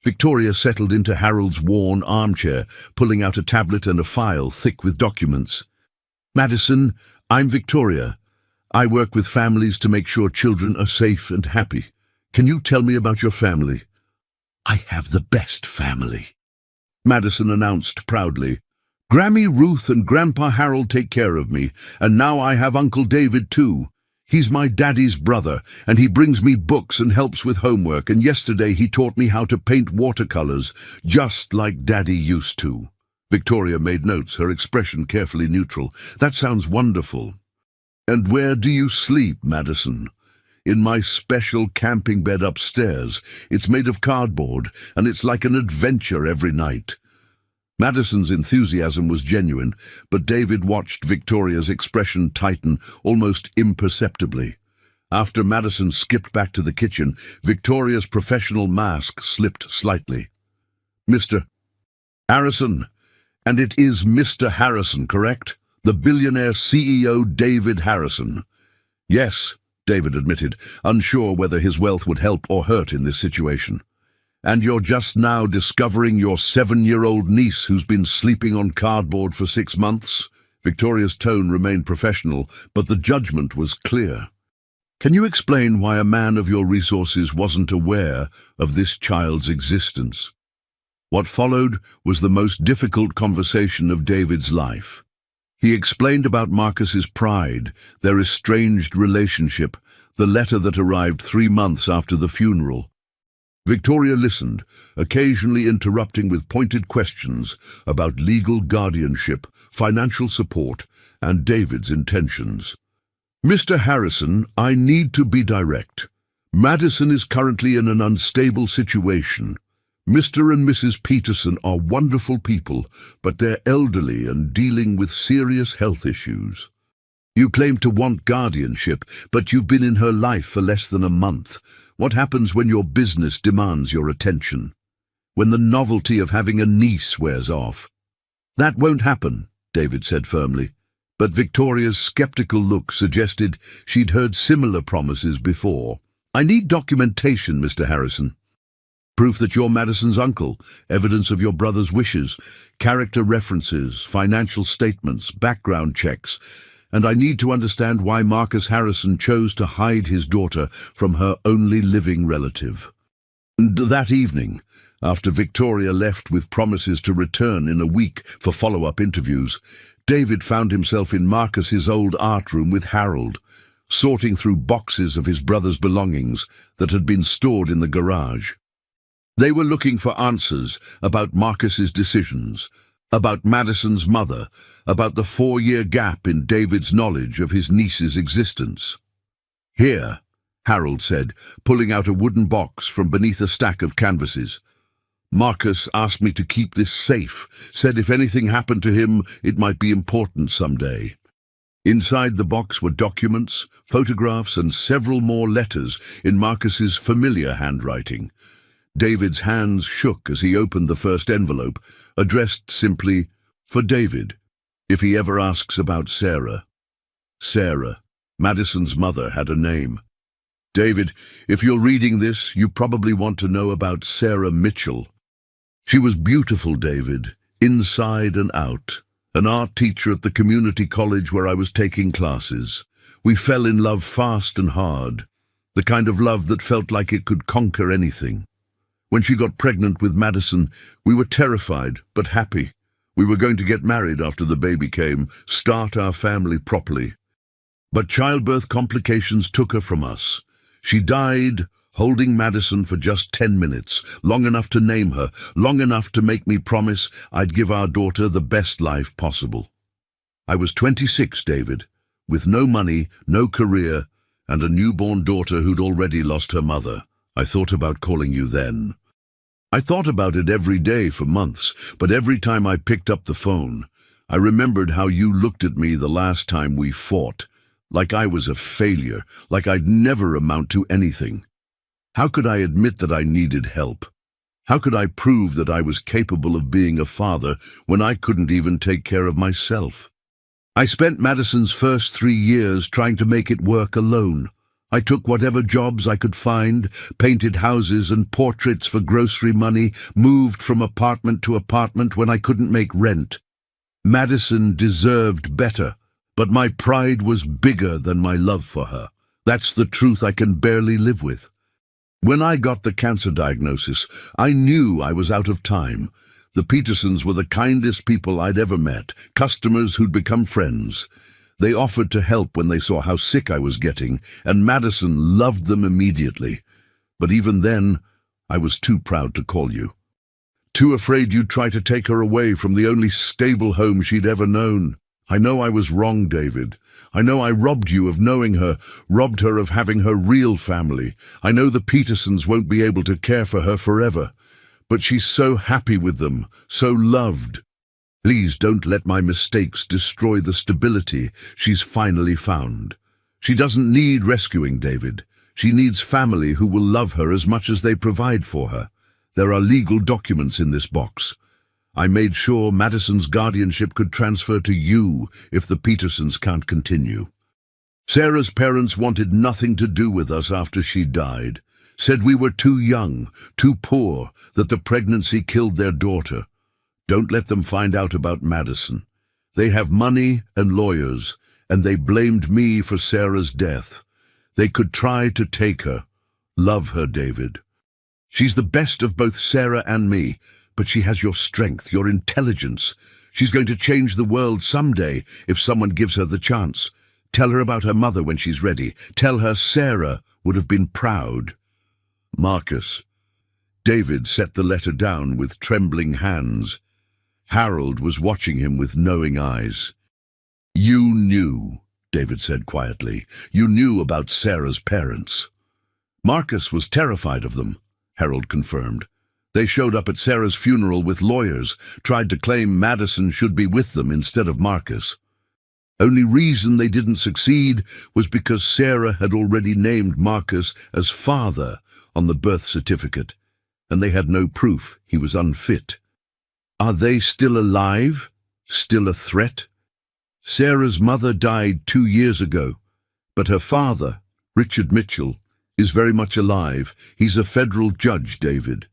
Victoria settled into Harold's worn armchair, pulling out a tablet and a file thick with documents. "Madison, I'm Victoria. I work with families to make sure children are safe and happy. Can you tell me about your family?" "I have the best family," Madison announced proudly. "Grammy Ruth and Grandpa Harold take care of me, and now I have Uncle David too. He's my daddy's brother, and he brings me books and helps with homework, and yesterday he taught me how to paint watercolors, just like Daddy used to." Victoria made notes, her expression carefully neutral. "That sounds wonderful." "And where do you sleep, Madison?" "In my special camping bed upstairs. It's made of cardboard, and it's like an adventure every night." Madison's enthusiasm was genuine, but David watched Victoria's expression tighten almost imperceptibly. After Madison skipped back to the kitchen, Victoria's professional mask slipped slightly. "Mr. Harrison, and it is Mr. Harrison, correct? The billionaire CEO David Harrison." "Yes," David admitted, unsure whether his wealth would help or hurt in this situation. "And you're just now discovering your 7-year-old niece who's been sleeping on cardboard for 6 months?" Victoria's tone remained professional, but the judgment was clear. Can you explain why a man of your resources wasn't aware of this child's existence? What followed was the most difficult conversation of David's life. He explained about Marcus's pride, their estranged relationship, the letter that arrived 3 months after the funeral. Victoria listened, occasionally interrupting with pointed questions about legal guardianship, financial support, and David's intentions. Mr. Harrison, I need to be direct. Madison is currently in an unstable situation. Mr. and Mrs. Peterson are wonderful people, but they're elderly and dealing with serious health issues. You claim to want guardianship, but you've been in her life for less than a month. What happens when your business demands your attention? When the novelty of having a niece wears off? That won't happen, David said firmly, but Victoria's skeptical look suggested she'd heard similar promises before. I need documentation, Mr. Harrison. Proof that you're Madison's uncle, evidence of your brother's wishes, character references, financial statements, background checks, and I need to understand why Marcus Harrison chose to hide his daughter from her only living relative. And that evening, after Victoria left with promises to return in a week for follow-up interviews, David found himself in Marcus's old art room with Harold, sorting through boxes of his brother's belongings that had been stored in the garage. They were looking for answers about Marcus's decisions, about Madison's mother, about the 4-year gap in David's knowledge of his niece's existence. Here, Harold said, pulling out a wooden box from beneath a stack of canvases. Marcus asked me to keep this safe, said if anything happened to him, it might be important someday. Inside the box were documents, photographs, and several more letters in Marcus's familiar handwriting. David's hands shook as he opened the first envelope, addressed simply, "For David, if he ever asks about Sarah." Sarah, Madison's mother, had a name. David, if you're reading this, you probably want to know about Sarah Mitchell. She was beautiful, David, inside and out. An art teacher at the community college where I was taking classes. We fell in love fast and hard, the kind of love that felt like it could conquer anything. When she got pregnant with Madison, we were terrified but happy. We were going to get married after the baby came, start our family properly. But childbirth complications took her from us. She died holding Madison for just 10 minutes, long enough to name her, long enough to make me promise I'd give our daughter the best life possible. I was 26, David, with no money, no career, and a newborn daughter who'd already lost her mother. I thought about calling you then. I thought about it every day for months, but every time I picked up the phone, I remembered how you looked at me the last time we fought, like I was a failure, like I'd never amount to anything. How could I admit that I needed help? How could I prove that I was capable of being a father when I couldn't even take care of myself? I spent Madison's first 3 years trying to make it work alone. I took whatever jobs I could find, painted houses and portraits for grocery money, moved from apartment to apartment when I couldn't make rent. Madison deserved better, but my pride was bigger than my love for her. That's the truth I can barely live with. When I got the cancer diagnosis, I knew I was out of time. The Petersons were the kindest people I'd ever met, customers who'd become friends. They offered to help when they saw how sick I was getting, and Madison loved them immediately. But even then, I was too proud to call you. Too afraid you'd try to take her away from the only stable home she'd ever known. I know I was wrong, David. I know I robbed you of knowing her, robbed her of having her real family. I know the Petersons won't be able to care for her forever. But she's so happy with them, so loved. Please don't let my mistakes destroy the stability she's finally found. She doesn't need rescuing, David. She needs family who will love her as much as they provide for her. There are legal documents in this box. I made sure Madison's guardianship could transfer to you if the Petersons can't continue. Sarah's parents wanted nothing to do with us after she died, said we were too young, too poor, that the pregnancy killed their daughter. Don't let them find out about Madison. They have money and lawyers, and they blamed me for Sarah's death. They could try to take her. Love her, David. She's the best of both Sarah and me, but she has your strength, your intelligence. She's going to change the world someday if someone gives her the chance. Tell her about her mother when she's ready. Tell her Sarah would have been proud. Marcus. David set the letter down with trembling hands. Harold was watching him with knowing eyes. You knew, David said quietly. You knew about Sarah's parents. Marcus was terrified of them, Harold confirmed. They showed up at Sarah's funeral with lawyers, tried to claim Madison should be with them instead of Marcus. Only reason they didn't succeed was because Sarah had already named Marcus as father on the birth certificate, and they had no proof he was unfit. Are they still alive? Still a threat? Sarah's mother died 2 years ago, but her father, Richard Mitchell, is very much alive. He's a federal judge, David.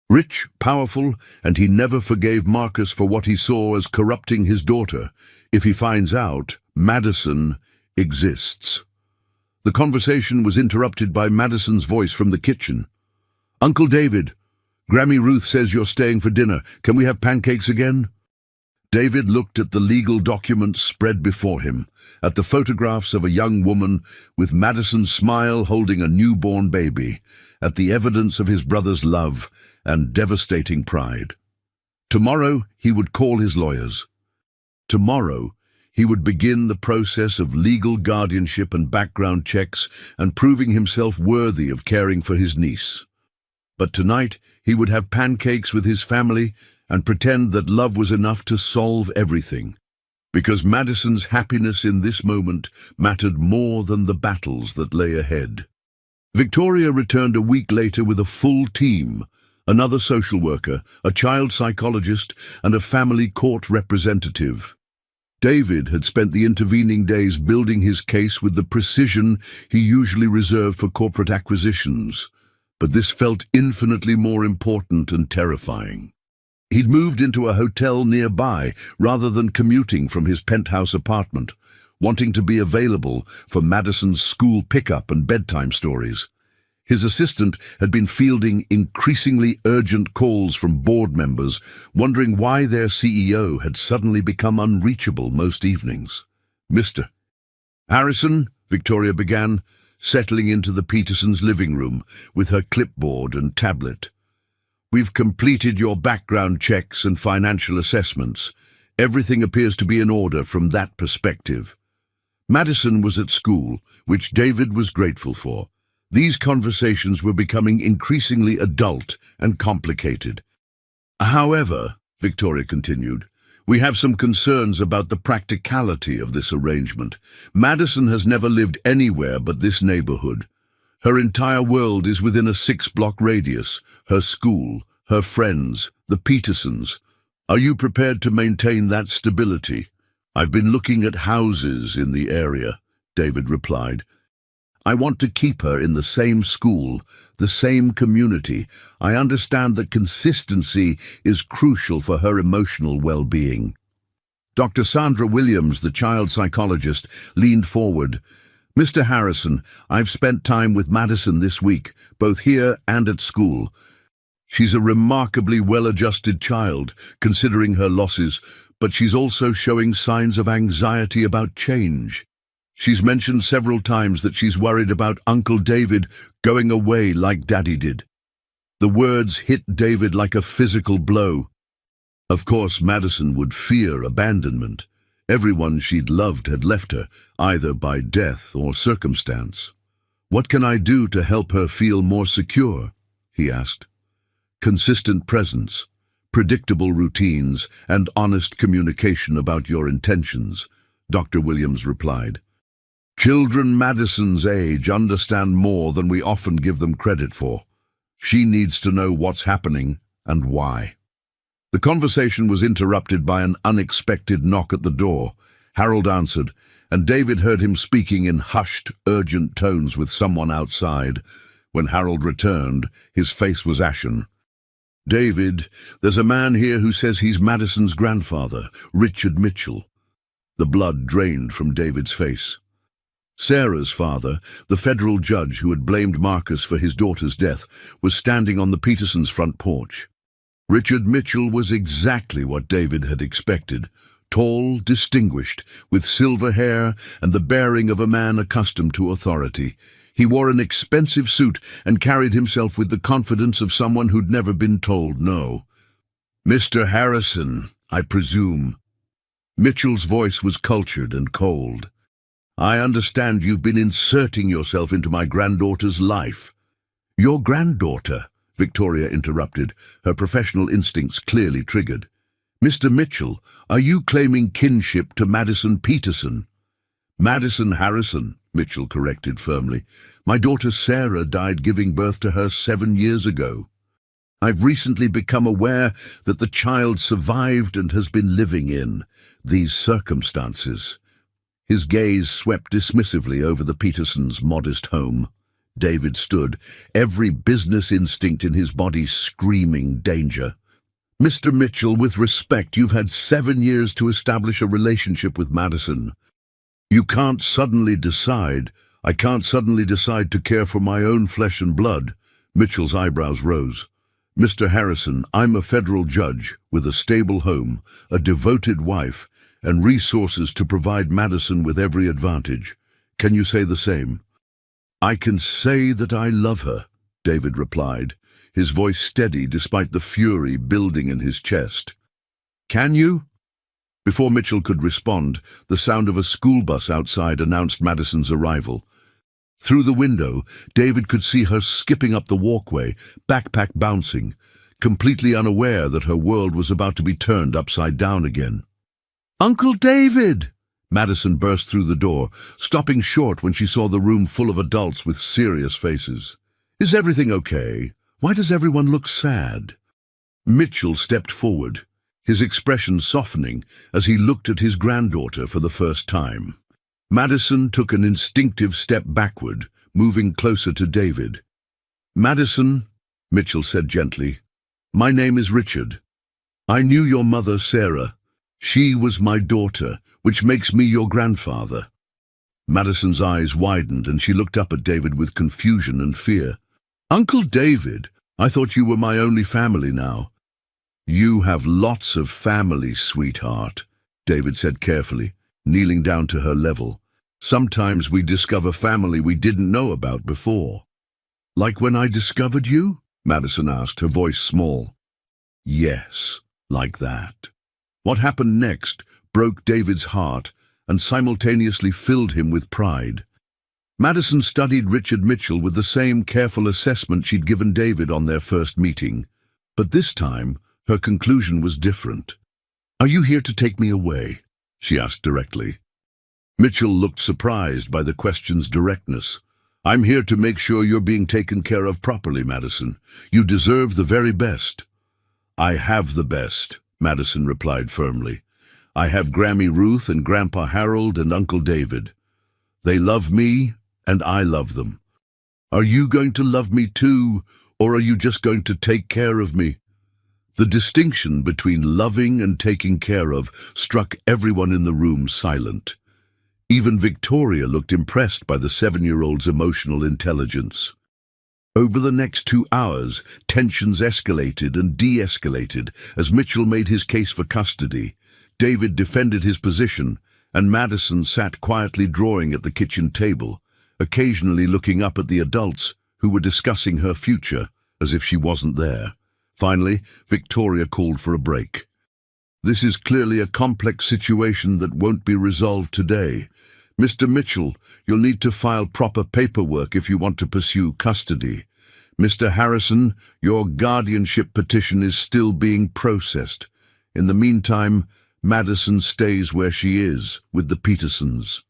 Rich, powerful, and he never forgave Marcus for what he saw as corrupting his daughter. If he finds out, Madison exists. The conversation was interrupted by Madison's voice from the kitchen. Uncle David, Grammy Ruth says you're staying for dinner. Can we have pancakes again? David looked at the legal documents spread before him, at the photographs of a young woman with Madison's smile holding a newborn baby, at the evidence of his brother's love and devastating pride. Tomorrow he would call his lawyers. Tomorrow he would begin the process of legal guardianship and background checks and proving himself worthy of caring for his niece. But tonight he would have pancakes with his family and pretend that love was enough to solve everything, because Madison's happiness in this moment mattered more than the battles that lay ahead. Victoria returned a week later with a full team, another social worker, a child psychologist, and a family court representative. David had spent the intervening days building his case with the precision he usually reserved for corporate acquisitions, but this felt infinitely more important and terrifying. He'd moved into a hotel nearby rather than commuting from his penthouse apartment, wanting to be available for Madison's school pickup and bedtime stories. His assistant had been fielding increasingly urgent calls from board members, wondering why their CEO had suddenly become unreachable most evenings. Mr. Harrison, Victoria began, settling into the Petersons' living room with her clipboard and tablet. We've completed your background checks and financial assessments. Everything appears to be in order from that perspective. Madison was at school, which David was grateful for. These conversations were becoming increasingly adult and complicated. However, Victoria continued, we have some concerns about the practicality of this arrangement. Madison has never lived anywhere but this neighborhood. Her entire world is within a 6-block radius, her school, her friends, the Petersons. Are you prepared to maintain that stability? I've been looking at houses in the area, David replied. I want to keep her in the same school, the same community. I understand that consistency is crucial for her emotional well-being. Dr. Sandra Williams, the child psychologist, leaned forward. Mr. Harrison, I've spent time with Madison this week, both here and at school. She's a remarkably well-adjusted child, considering her losses, but she's also showing signs of anxiety about change. She's mentioned several times that she's worried about Uncle David going away like Daddy did. The words hit David like a physical blow. Of course, Madison would fear abandonment. Everyone she'd loved had left her, either by death or circumstance. What can I do to help her feel more secure? He asked. Consistent presence, predictable routines, and honest communication about your intentions, Dr. Williams replied. Children Madison's age understand more than we often give them credit for. She needs to know what's happening and why. The conversation was interrupted by an unexpected knock at the door. Harold answered, and David heard him speaking in hushed, urgent tones with someone outside. When Harold returned, his face was ashen. David, there's a man here who says he's Madison's grandfather, Richard Mitchell. The blood drained from David's face. Sarah's father, the federal judge who had blamed Marcus for his daughter's death, was standing on the Petersons' front porch. Richard Mitchell was exactly what David had expected. Tall, distinguished, with silver hair and the bearing of a man accustomed to authority. He wore an expensive suit and carried himself with the confidence of someone who'd never been told no. "Mr. Harrison, I presume." Mitchell's voice was cultured and cold. "I understand you've been inserting yourself into my granddaughter's life." "Your granddaughter?" Victoria interrupted, her professional instincts clearly triggered. "Mr. Mitchell, are you claiming kinship to Madison Peterson?" "Madison Harrison," Mitchell corrected firmly. "My daughter Sarah died giving birth to her 7 years ago. I've recently become aware that the child survived and has been living in these circumstances." His gaze swept dismissively over the Petersons' modest home. David stood, every business instinct in his body screaming danger. "Mr. Mitchell, with respect, you've had 7 years to establish a relationship with Madison. You can't suddenly decide. I can't suddenly decide to care for my own flesh and blood." Mitchell's eyebrows rose. "Mr. Harrison, I'm a federal judge with a stable home, a devoted wife, and resources to provide Madison with every advantage. Can you say the same?" "I can say that I love her," David replied, his voice steady despite the fury building in his chest. "Can you?" Before Mitchell could respond, the sound of a school bus outside announced Madison's arrival. Through the window, David could see her skipping up the walkway, backpack bouncing, completely unaware that her world was about to be turned upside down again. "Uncle David!" Madison burst through the door, stopping short when she saw the room full of adults with serious faces. "Is everything okay? Why does everyone look sad?" Mitchell stepped forward, his expression softening as he looked at his granddaughter for the first time. Madison took an instinctive step backward, moving closer to David. "Madison," Mitchell said gently, "my name is Richard. I knew your mother, Sarah. She was my daughter, which makes me your grandfather." Madison's eyes widened and she looked up at David with confusion and fear. "Uncle David, I thought you were my only family now." "You have lots of family, sweetheart," David said carefully, kneeling down to her level. "Sometimes we discover family we didn't know about before." "Like when I discovered you?" Madison asked, her voice small. "Yes, like that." What happened next broke David's heart and simultaneously filled him with pride. Madison studied Richard Mitchell with the same careful assessment she'd given David on their first meeting, but this time her conclusion was different. "Are you here to take me away?" she asked directly. Mitchell looked surprised by the question's directness. "I'm here to make sure you're being taken care of properly, Madison. You deserve the very best." "I have the best," Madison replied firmly. "I have Grammy Ruth and Grandpa Harold and Uncle David. They love me, and I love them. Are you going to love me too, or are you just going to take care of me?" The distinction between loving and taking care of struck everyone in the room silent. Even Victoria looked impressed by the 7-year-old's emotional intelligence. Over the next 2 hours, tensions escalated and de-escalated as Mitchell made his case for custody. David defended his position, and Madison sat quietly drawing at the kitchen table, occasionally looking up at the adults who were discussing her future as if she wasn't there. Finally, Victoria called for a break. "This is clearly a complex situation that won't be resolved today. Mr. Mitchell, you'll need to file proper paperwork if you want to pursue custody. Mr. Harrison, your guardianship petition is still being processed. In the meantime, Madison stays where she is, with the Petersons."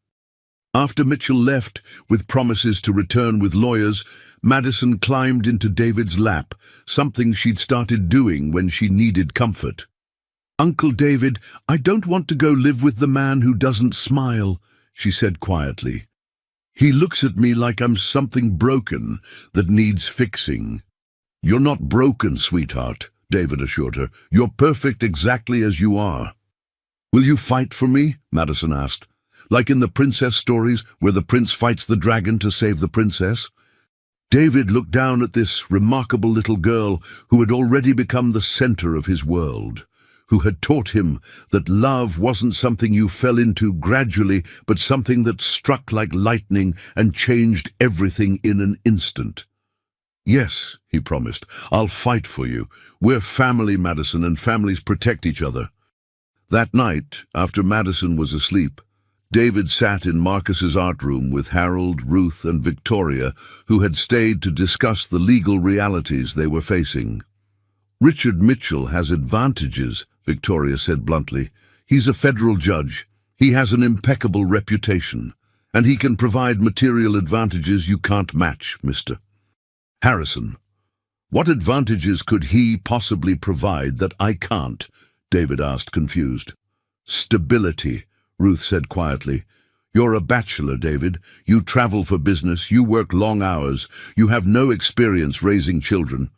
After Mitchell left, with promises to return with lawyers, Madison climbed into David's lap, something she'd started doing when she needed comfort. "Uncle David, I don't want to go live with the man who doesn't smile," she said quietly. "He looks at me like I'm something broken that needs fixing." "You're not broken, sweetheart," David assured her. "You're perfect exactly as you are." "Will you fight for me?" Madison asked. "Like in the princess stories, where the prince fights the dragon to save the princess?" David looked down at this remarkable little girl who had already become the center of his world, who had taught him that love wasn't something you fell into gradually, but something that struck like lightning and changed everything in an instant. "Yes," he promised, "I'll fight for you. We're family, Madison, and families protect each other." That night, after Madison was asleep, David sat in Marcus's art room with Harold, Ruth, and Victoria, who had stayed to discuss the legal realities they were facing. "Richard Mitchell has advantages," Victoria said bluntly. "He's a federal judge. He has an impeccable reputation, and he can provide material advantages you can't match, Mr. Harrison. What advantages could he possibly provide that I can't?" David asked, confused. "Stability," Ruth said quietly. "You're a bachelor, David. You travel for business, you work long hours, you have no experience raising children.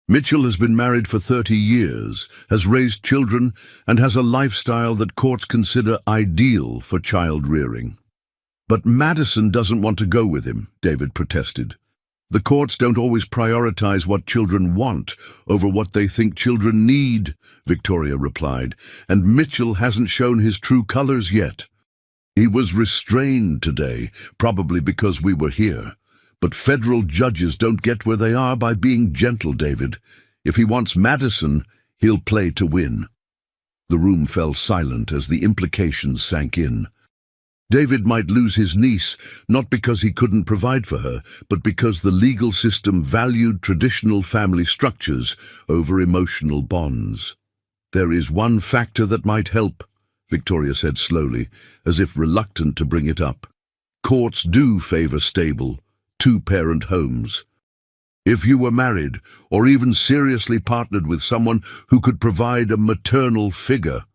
Mitchell has been married for 30 years, has raised children, and has a lifestyle that courts consider ideal for child rearing." "But Madison doesn't want to go with him," David protested. "The courts don't always prioritize what children want over what they think children need," Victoria replied, "and Mitchell hasn't shown his true colors yet. He was restrained today, probably because we were here. But federal judges don't get where they are by being gentle, David. If he wants Madison, he'll play to win." The room fell silent as the implications sank in. David might lose his niece, not because he couldn't provide for her, but because the legal system valued traditional family structures over emotional bonds. "There is one factor that might help," Victoria said slowly, as if reluctant to bring it up. "Courts do favor stable, two-parent homes. If you were married, or even seriously partnered with someone who could provide a maternal figure—"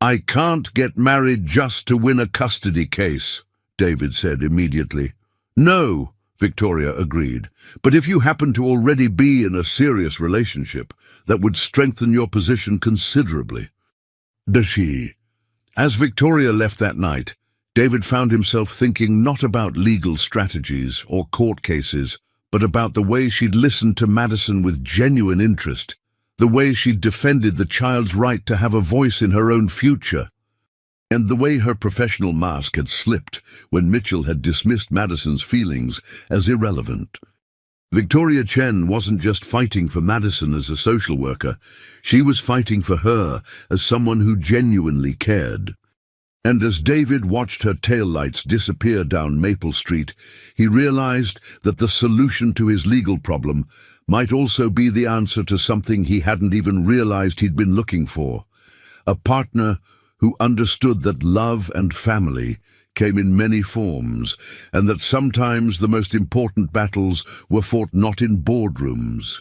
"I can't get married just to win a custody case," David said immediately. "No," Victoria agreed, "but if you happen to already be in a serious relationship, that would strengthen your position considerably." "Does she?" As Victoria left that night, David found himself thinking not about legal strategies or court cases, but about the way she'd listened to Madison with genuine interest, the way she'd defended the child's right to have a voice in her own future, and the way her professional mask had slipped when Mitchell had dismissed Madison's feelings as irrelevant. Victoria Chen wasn't just fighting for Madison as a social worker, she was fighting for her as someone who genuinely cared. And as David watched her taillights disappear down Maple Street, he realized that the solution to his legal problem might also be the answer to something he hadn't even realized he'd been looking for: a partner who understood that love and family came in many forms, and that sometimes the most important battles were fought not in boardrooms,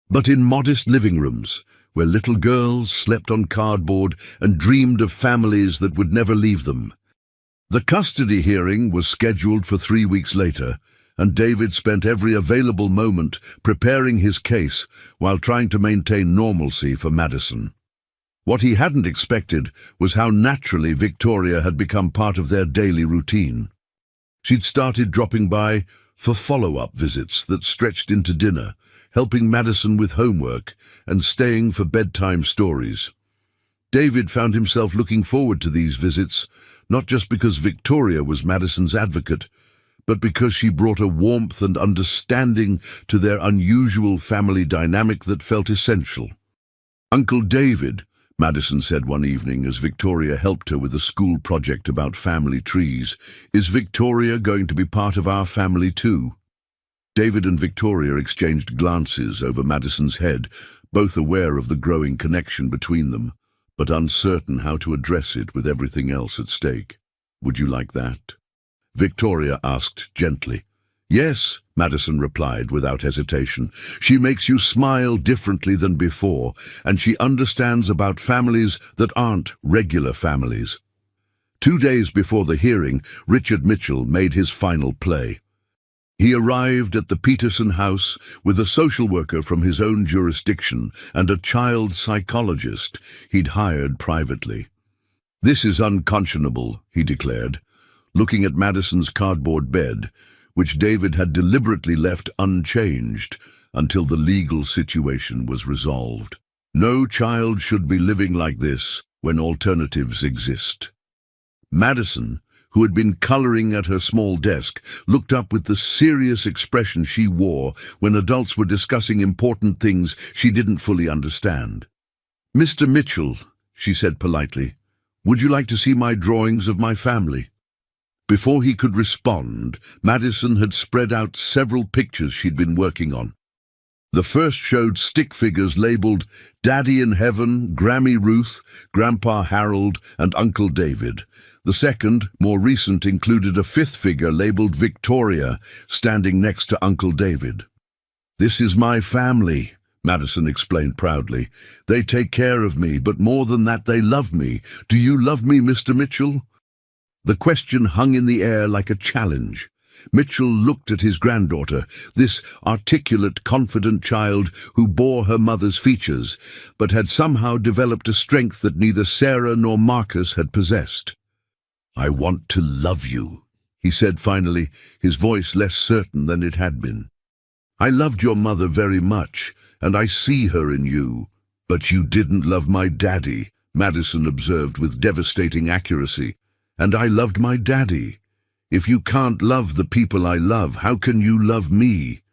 but in modest living rooms, where little girls slept on cardboard and dreamed of families that would never leave them. The custody hearing was scheduled for 3 weeks later, and David spent every available moment preparing his case while trying to maintain normalcy for Madison. What he hadn't expected was how naturally Victoria had become part of their daily routine. She'd started dropping by for follow-up visits that stretched into dinner, helping Madison with homework, and staying for bedtime stories. David found himself looking forward to these visits, not just because Victoria was Madison's advocate, but because she brought a warmth and understanding to their unusual family dynamic that felt essential. "Uncle David," Madison said one evening as Victoria helped her with a school project about family trees, "is Victoria going to be part of our family too?" David and Victoria exchanged glances over Madison's head, both aware of the growing connection between them, but uncertain how to address it with everything else at stake. "Would you like that?" Victoria asked gently. "Yes," Madison replied without hesitation. "She makes you smile differently than before, and she understands about families that aren't regular families." 2 days before the hearing, Richard Mitchell made his final play. He arrived at the Peterson house with a social worker from his own jurisdiction and a child psychologist he'd hired privately. "This is unconscionable," he declared, looking at Madison's cardboard bed, which David had deliberately left unchanged until the legal situation was resolved. "No child should be living like this when alternatives exist." Madison, who had been coloring at her small desk, looked up with the serious expression she wore when adults were discussing important things she didn't fully understand. "Mr. Mitchell," she said politely, "would you like to see my drawings of my family?" Before he could respond, Madison had spread out several pictures she'd been working on. The first showed stick figures labeled Daddy in Heaven, Grammy Ruth, Grandpa Harold, and Uncle David. The second, more recent, included a fifth figure labeled Victoria, standing next to Uncle David. "This is my family," Madison explained proudly. "They take care of me, but more than that, they love me. Do you love me, Mr. Mitchell?" The question hung in the air like a challenge. Mitchell looked at his granddaughter, this articulate, confident child who bore her mother's features, but had somehow developed a strength that neither Sarah nor Marcus had possessed. "I want to love you," he said finally, his voice less certain than it had been. "I loved your mother very much, and I see her in you. But you didn't love my daddy," Madison observed with devastating accuracy. "And I loved my daddy. If you can't love the people I love, how can you love me?"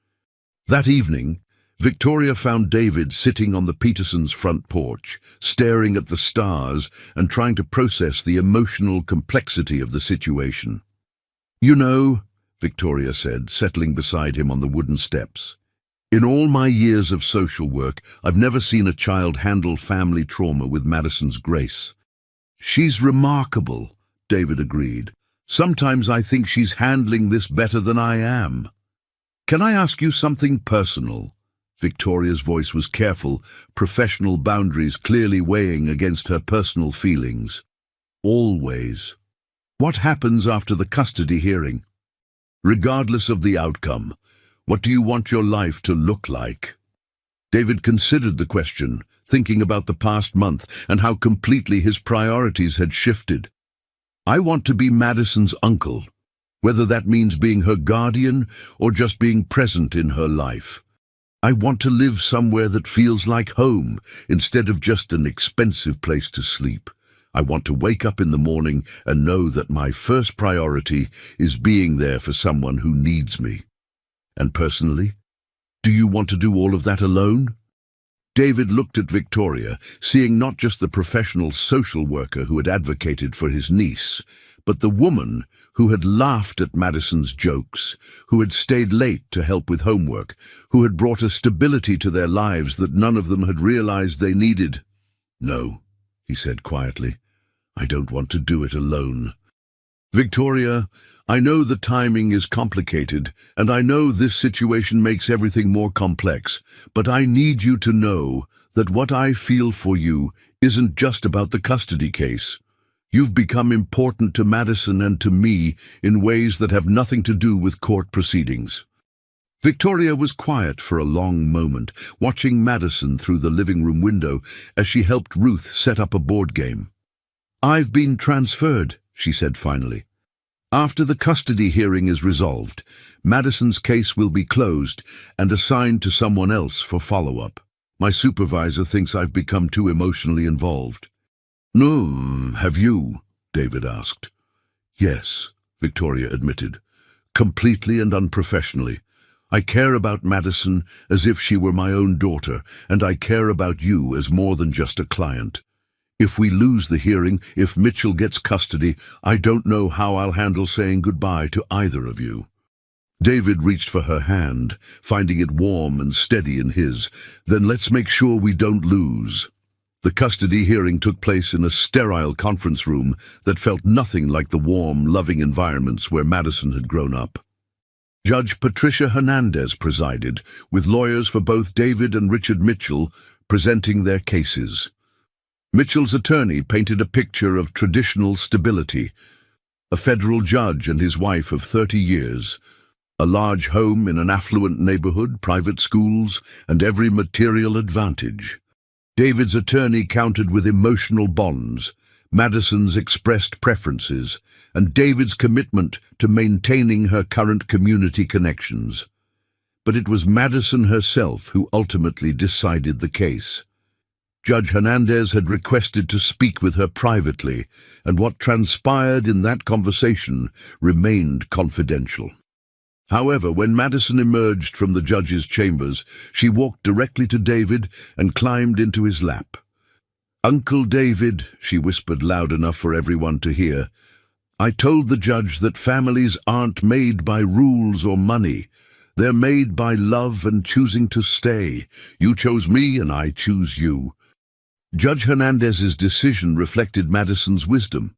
That evening, Victoria found David sitting on the Petersons' front porch, staring at the stars and trying to process the emotional complexity of the situation. "You know," Victoria said, settling beside him on the wooden steps, "in all my years of social work, I've never seen a child handle family trauma with Madison's grace." "She's remarkable," David agreed. "Sometimes I think she's handling this better than I am." "Can I ask you something personal?" Victoria's voice was careful, professional boundaries clearly weighing against her personal feelings. "Always. What happens after the custody hearing? Regardless of the outcome, what do you want your life to look like?" David considered the question, thinking about the past month and how completely his priorities had shifted. "I want to be Madison's uncle, whether that means being her guardian or just being present in her life. I want to live somewhere that feels like home instead of just an expensive place to sleep. I want to wake up in the morning and know that my first priority is being there for someone who needs me." "And personally, do you want to do all of that alone?" David looked at Victoria, seeing not just the professional social worker who had advocated for his niece, but the woman who had laughed at Madison's jokes, who had stayed late to help with homework, who had brought a stability to their lives that none of them had realized they needed. "No," he said quietly, "I don't want to do it alone. Victoria, I know the timing is complicated, and I know this situation makes everything more complex, but I need you to know that what I feel for you isn't just about the custody case. You've become important to Madison and to me in ways that have nothing to do with court proceedings." Victoria was quiet for a long moment, watching Madison through the living room window as she helped Ruth set up a board game. "I've been transferred," she said finally. "After the custody hearing is resolved, Madison's case will be closed and assigned to someone else for follow-up. My supervisor thinks I've become too emotionally involved." "No, have you?" David asked. "Yes," Victoria admitted, "completely and unprofessionally. I care about Madison as if she were my own daughter, and I care about you as more than just a client. If we lose the hearing, if Mitchell gets custody, I don't know how I'll handle saying goodbye to either of you." David reached for her hand, finding it warm and steady in his. "Then let's make sure we don't lose." The custody hearing took place in a sterile conference room that felt nothing like the warm, loving environments where Madison had grown up. Judge Patricia Hernandez presided, with lawyers for both David and Richard Mitchell presenting their cases. Mitchell's attorney painted a picture of traditional stability: a federal judge and his wife of 30 years, a large home in an affluent neighborhood, private schools, and every material advantage. David's attorney countered with emotional bonds: Madison's expressed preferences, and David's commitment to maintaining her current community connections. But it was Madison herself who ultimately decided the case. Judge Hernandez had requested to speak with her privately, and what transpired in that conversation remained confidential. However, when Madison emerged from the judge's chambers, she walked directly to David and climbed into his lap. "Uncle David," she whispered loud enough for everyone to hear, "I told the judge that families aren't made by rules or money. They're made by love and choosing to stay. You chose me and I choose you." Judge Hernandez's decision reflected Madison's wisdom.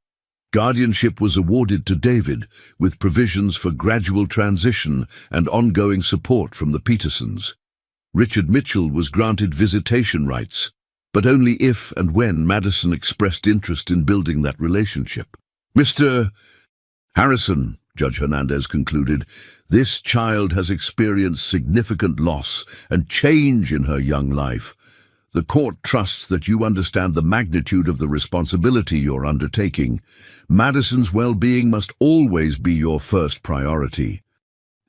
Guardianship was awarded to David, with provisions for gradual transition and ongoing support from the Petersons. Richard Mitchell was granted visitation rights, but only if and when Madison expressed interest in building that relationship. "Mr. Harrison," Judge Hernandez concluded, "this child has experienced significant loss and change in her young life. The court trusts that you understand the magnitude of the responsibility you're undertaking. Madison's well-being must always be your first priority."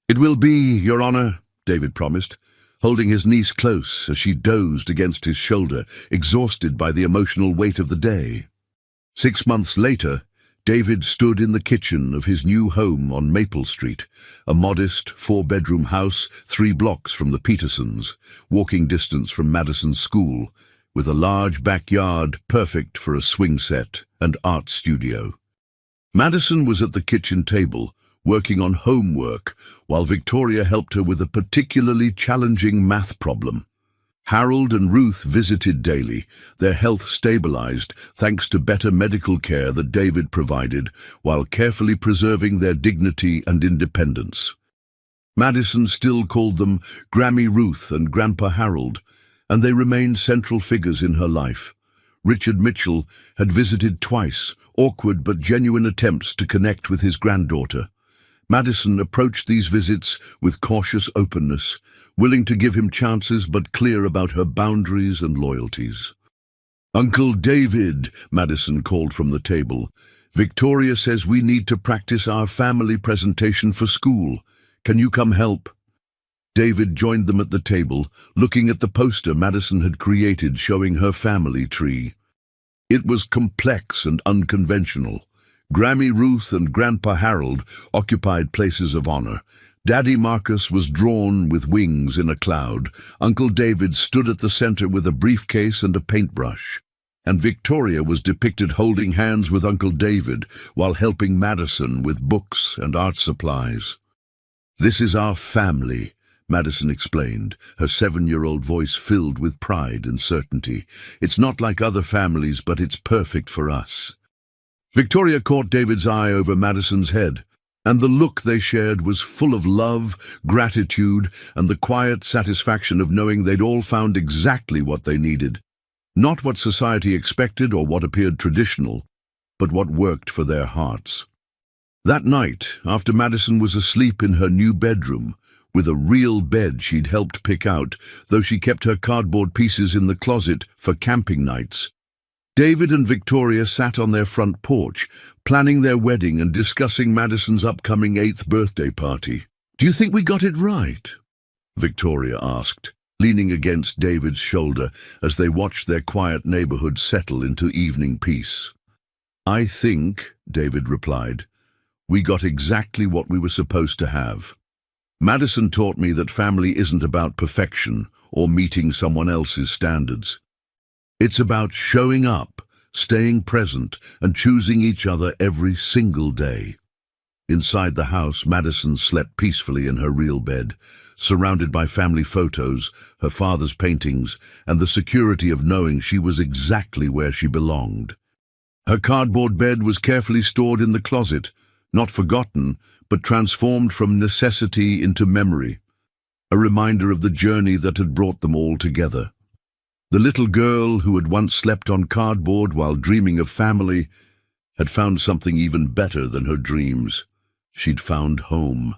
"It will be, Your Honor," David promised, holding his niece close as she dozed against his shoulder, exhausted by the emotional weight of the day. 6 months later, David stood in the kitchen of his new home on Maple Street, a modest 4-bedroom house 3 blocks from the Petersons, walking distance from Madison's school, with a large backyard perfect for a swing set and art studio. Madison was at the kitchen table, working on homework, while Victoria helped her with a particularly challenging math problem. Harold and Ruth visited daily, their health stabilized thanks to better medical care that David provided, while carefully preserving their dignity and independence. Madison still called them Grammy Ruth and Grandpa Harold, and they remained central figures in her life. Richard Mitchell had visited twice, awkward but genuine attempts to connect with his granddaughter. Madison approached these visits with cautious openness, willing to give him chances but clear about her boundaries and loyalties. "Uncle David," Madison called from the table, "Victoria says we need to practice our family presentation for school. Can you come help?" David joined them at the table, looking at the poster Madison had created showing her family tree. It was complex and unconventional. Grammy Ruth and Grandpa Harold occupied places of honor. Daddy Marcus was drawn with wings in a cloud. Uncle David stood at the center with a briefcase and a paintbrush. And Victoria was depicted holding hands with Uncle David while helping Madison with books and art supplies. "This is our family," Madison explained, her 7-year-old voice filled with pride and certainty. "It's not like other families, but it's perfect for us." Victoria caught David's eye over Madison's head, and the look they shared was full of love, gratitude, and the quiet satisfaction of knowing they'd all found exactly what they needed. Not what society expected or what appeared traditional, but what worked for their hearts. That night, after Madison was asleep in her new bedroom, with a real bed she'd helped pick out, though she kept her cardboard pieces in the closet for camping nights, David and Victoria sat on their front porch, planning their wedding and discussing Madison's upcoming 8th birthday party. "Do you think we got it right?" Victoria asked, leaning against David's shoulder as they watched their quiet neighborhood settle into evening peace. "I think," David replied, "we got exactly what we were supposed to have. Madison taught me that family isn't about perfection or meeting someone else's standards. It's about showing up, staying present, and choosing each other every single day." Inside the house, Madison slept peacefully in her real bed, surrounded by family photos, her father's paintings, and the security of knowing she was exactly where she belonged. Her cardboard bed was carefully stored in the closet, not forgotten, but transformed from necessity into memory, a reminder of the journey that had brought them all together. The little girl who had once slept on cardboard while dreaming of family had found something even better than her dreams. She'd found home.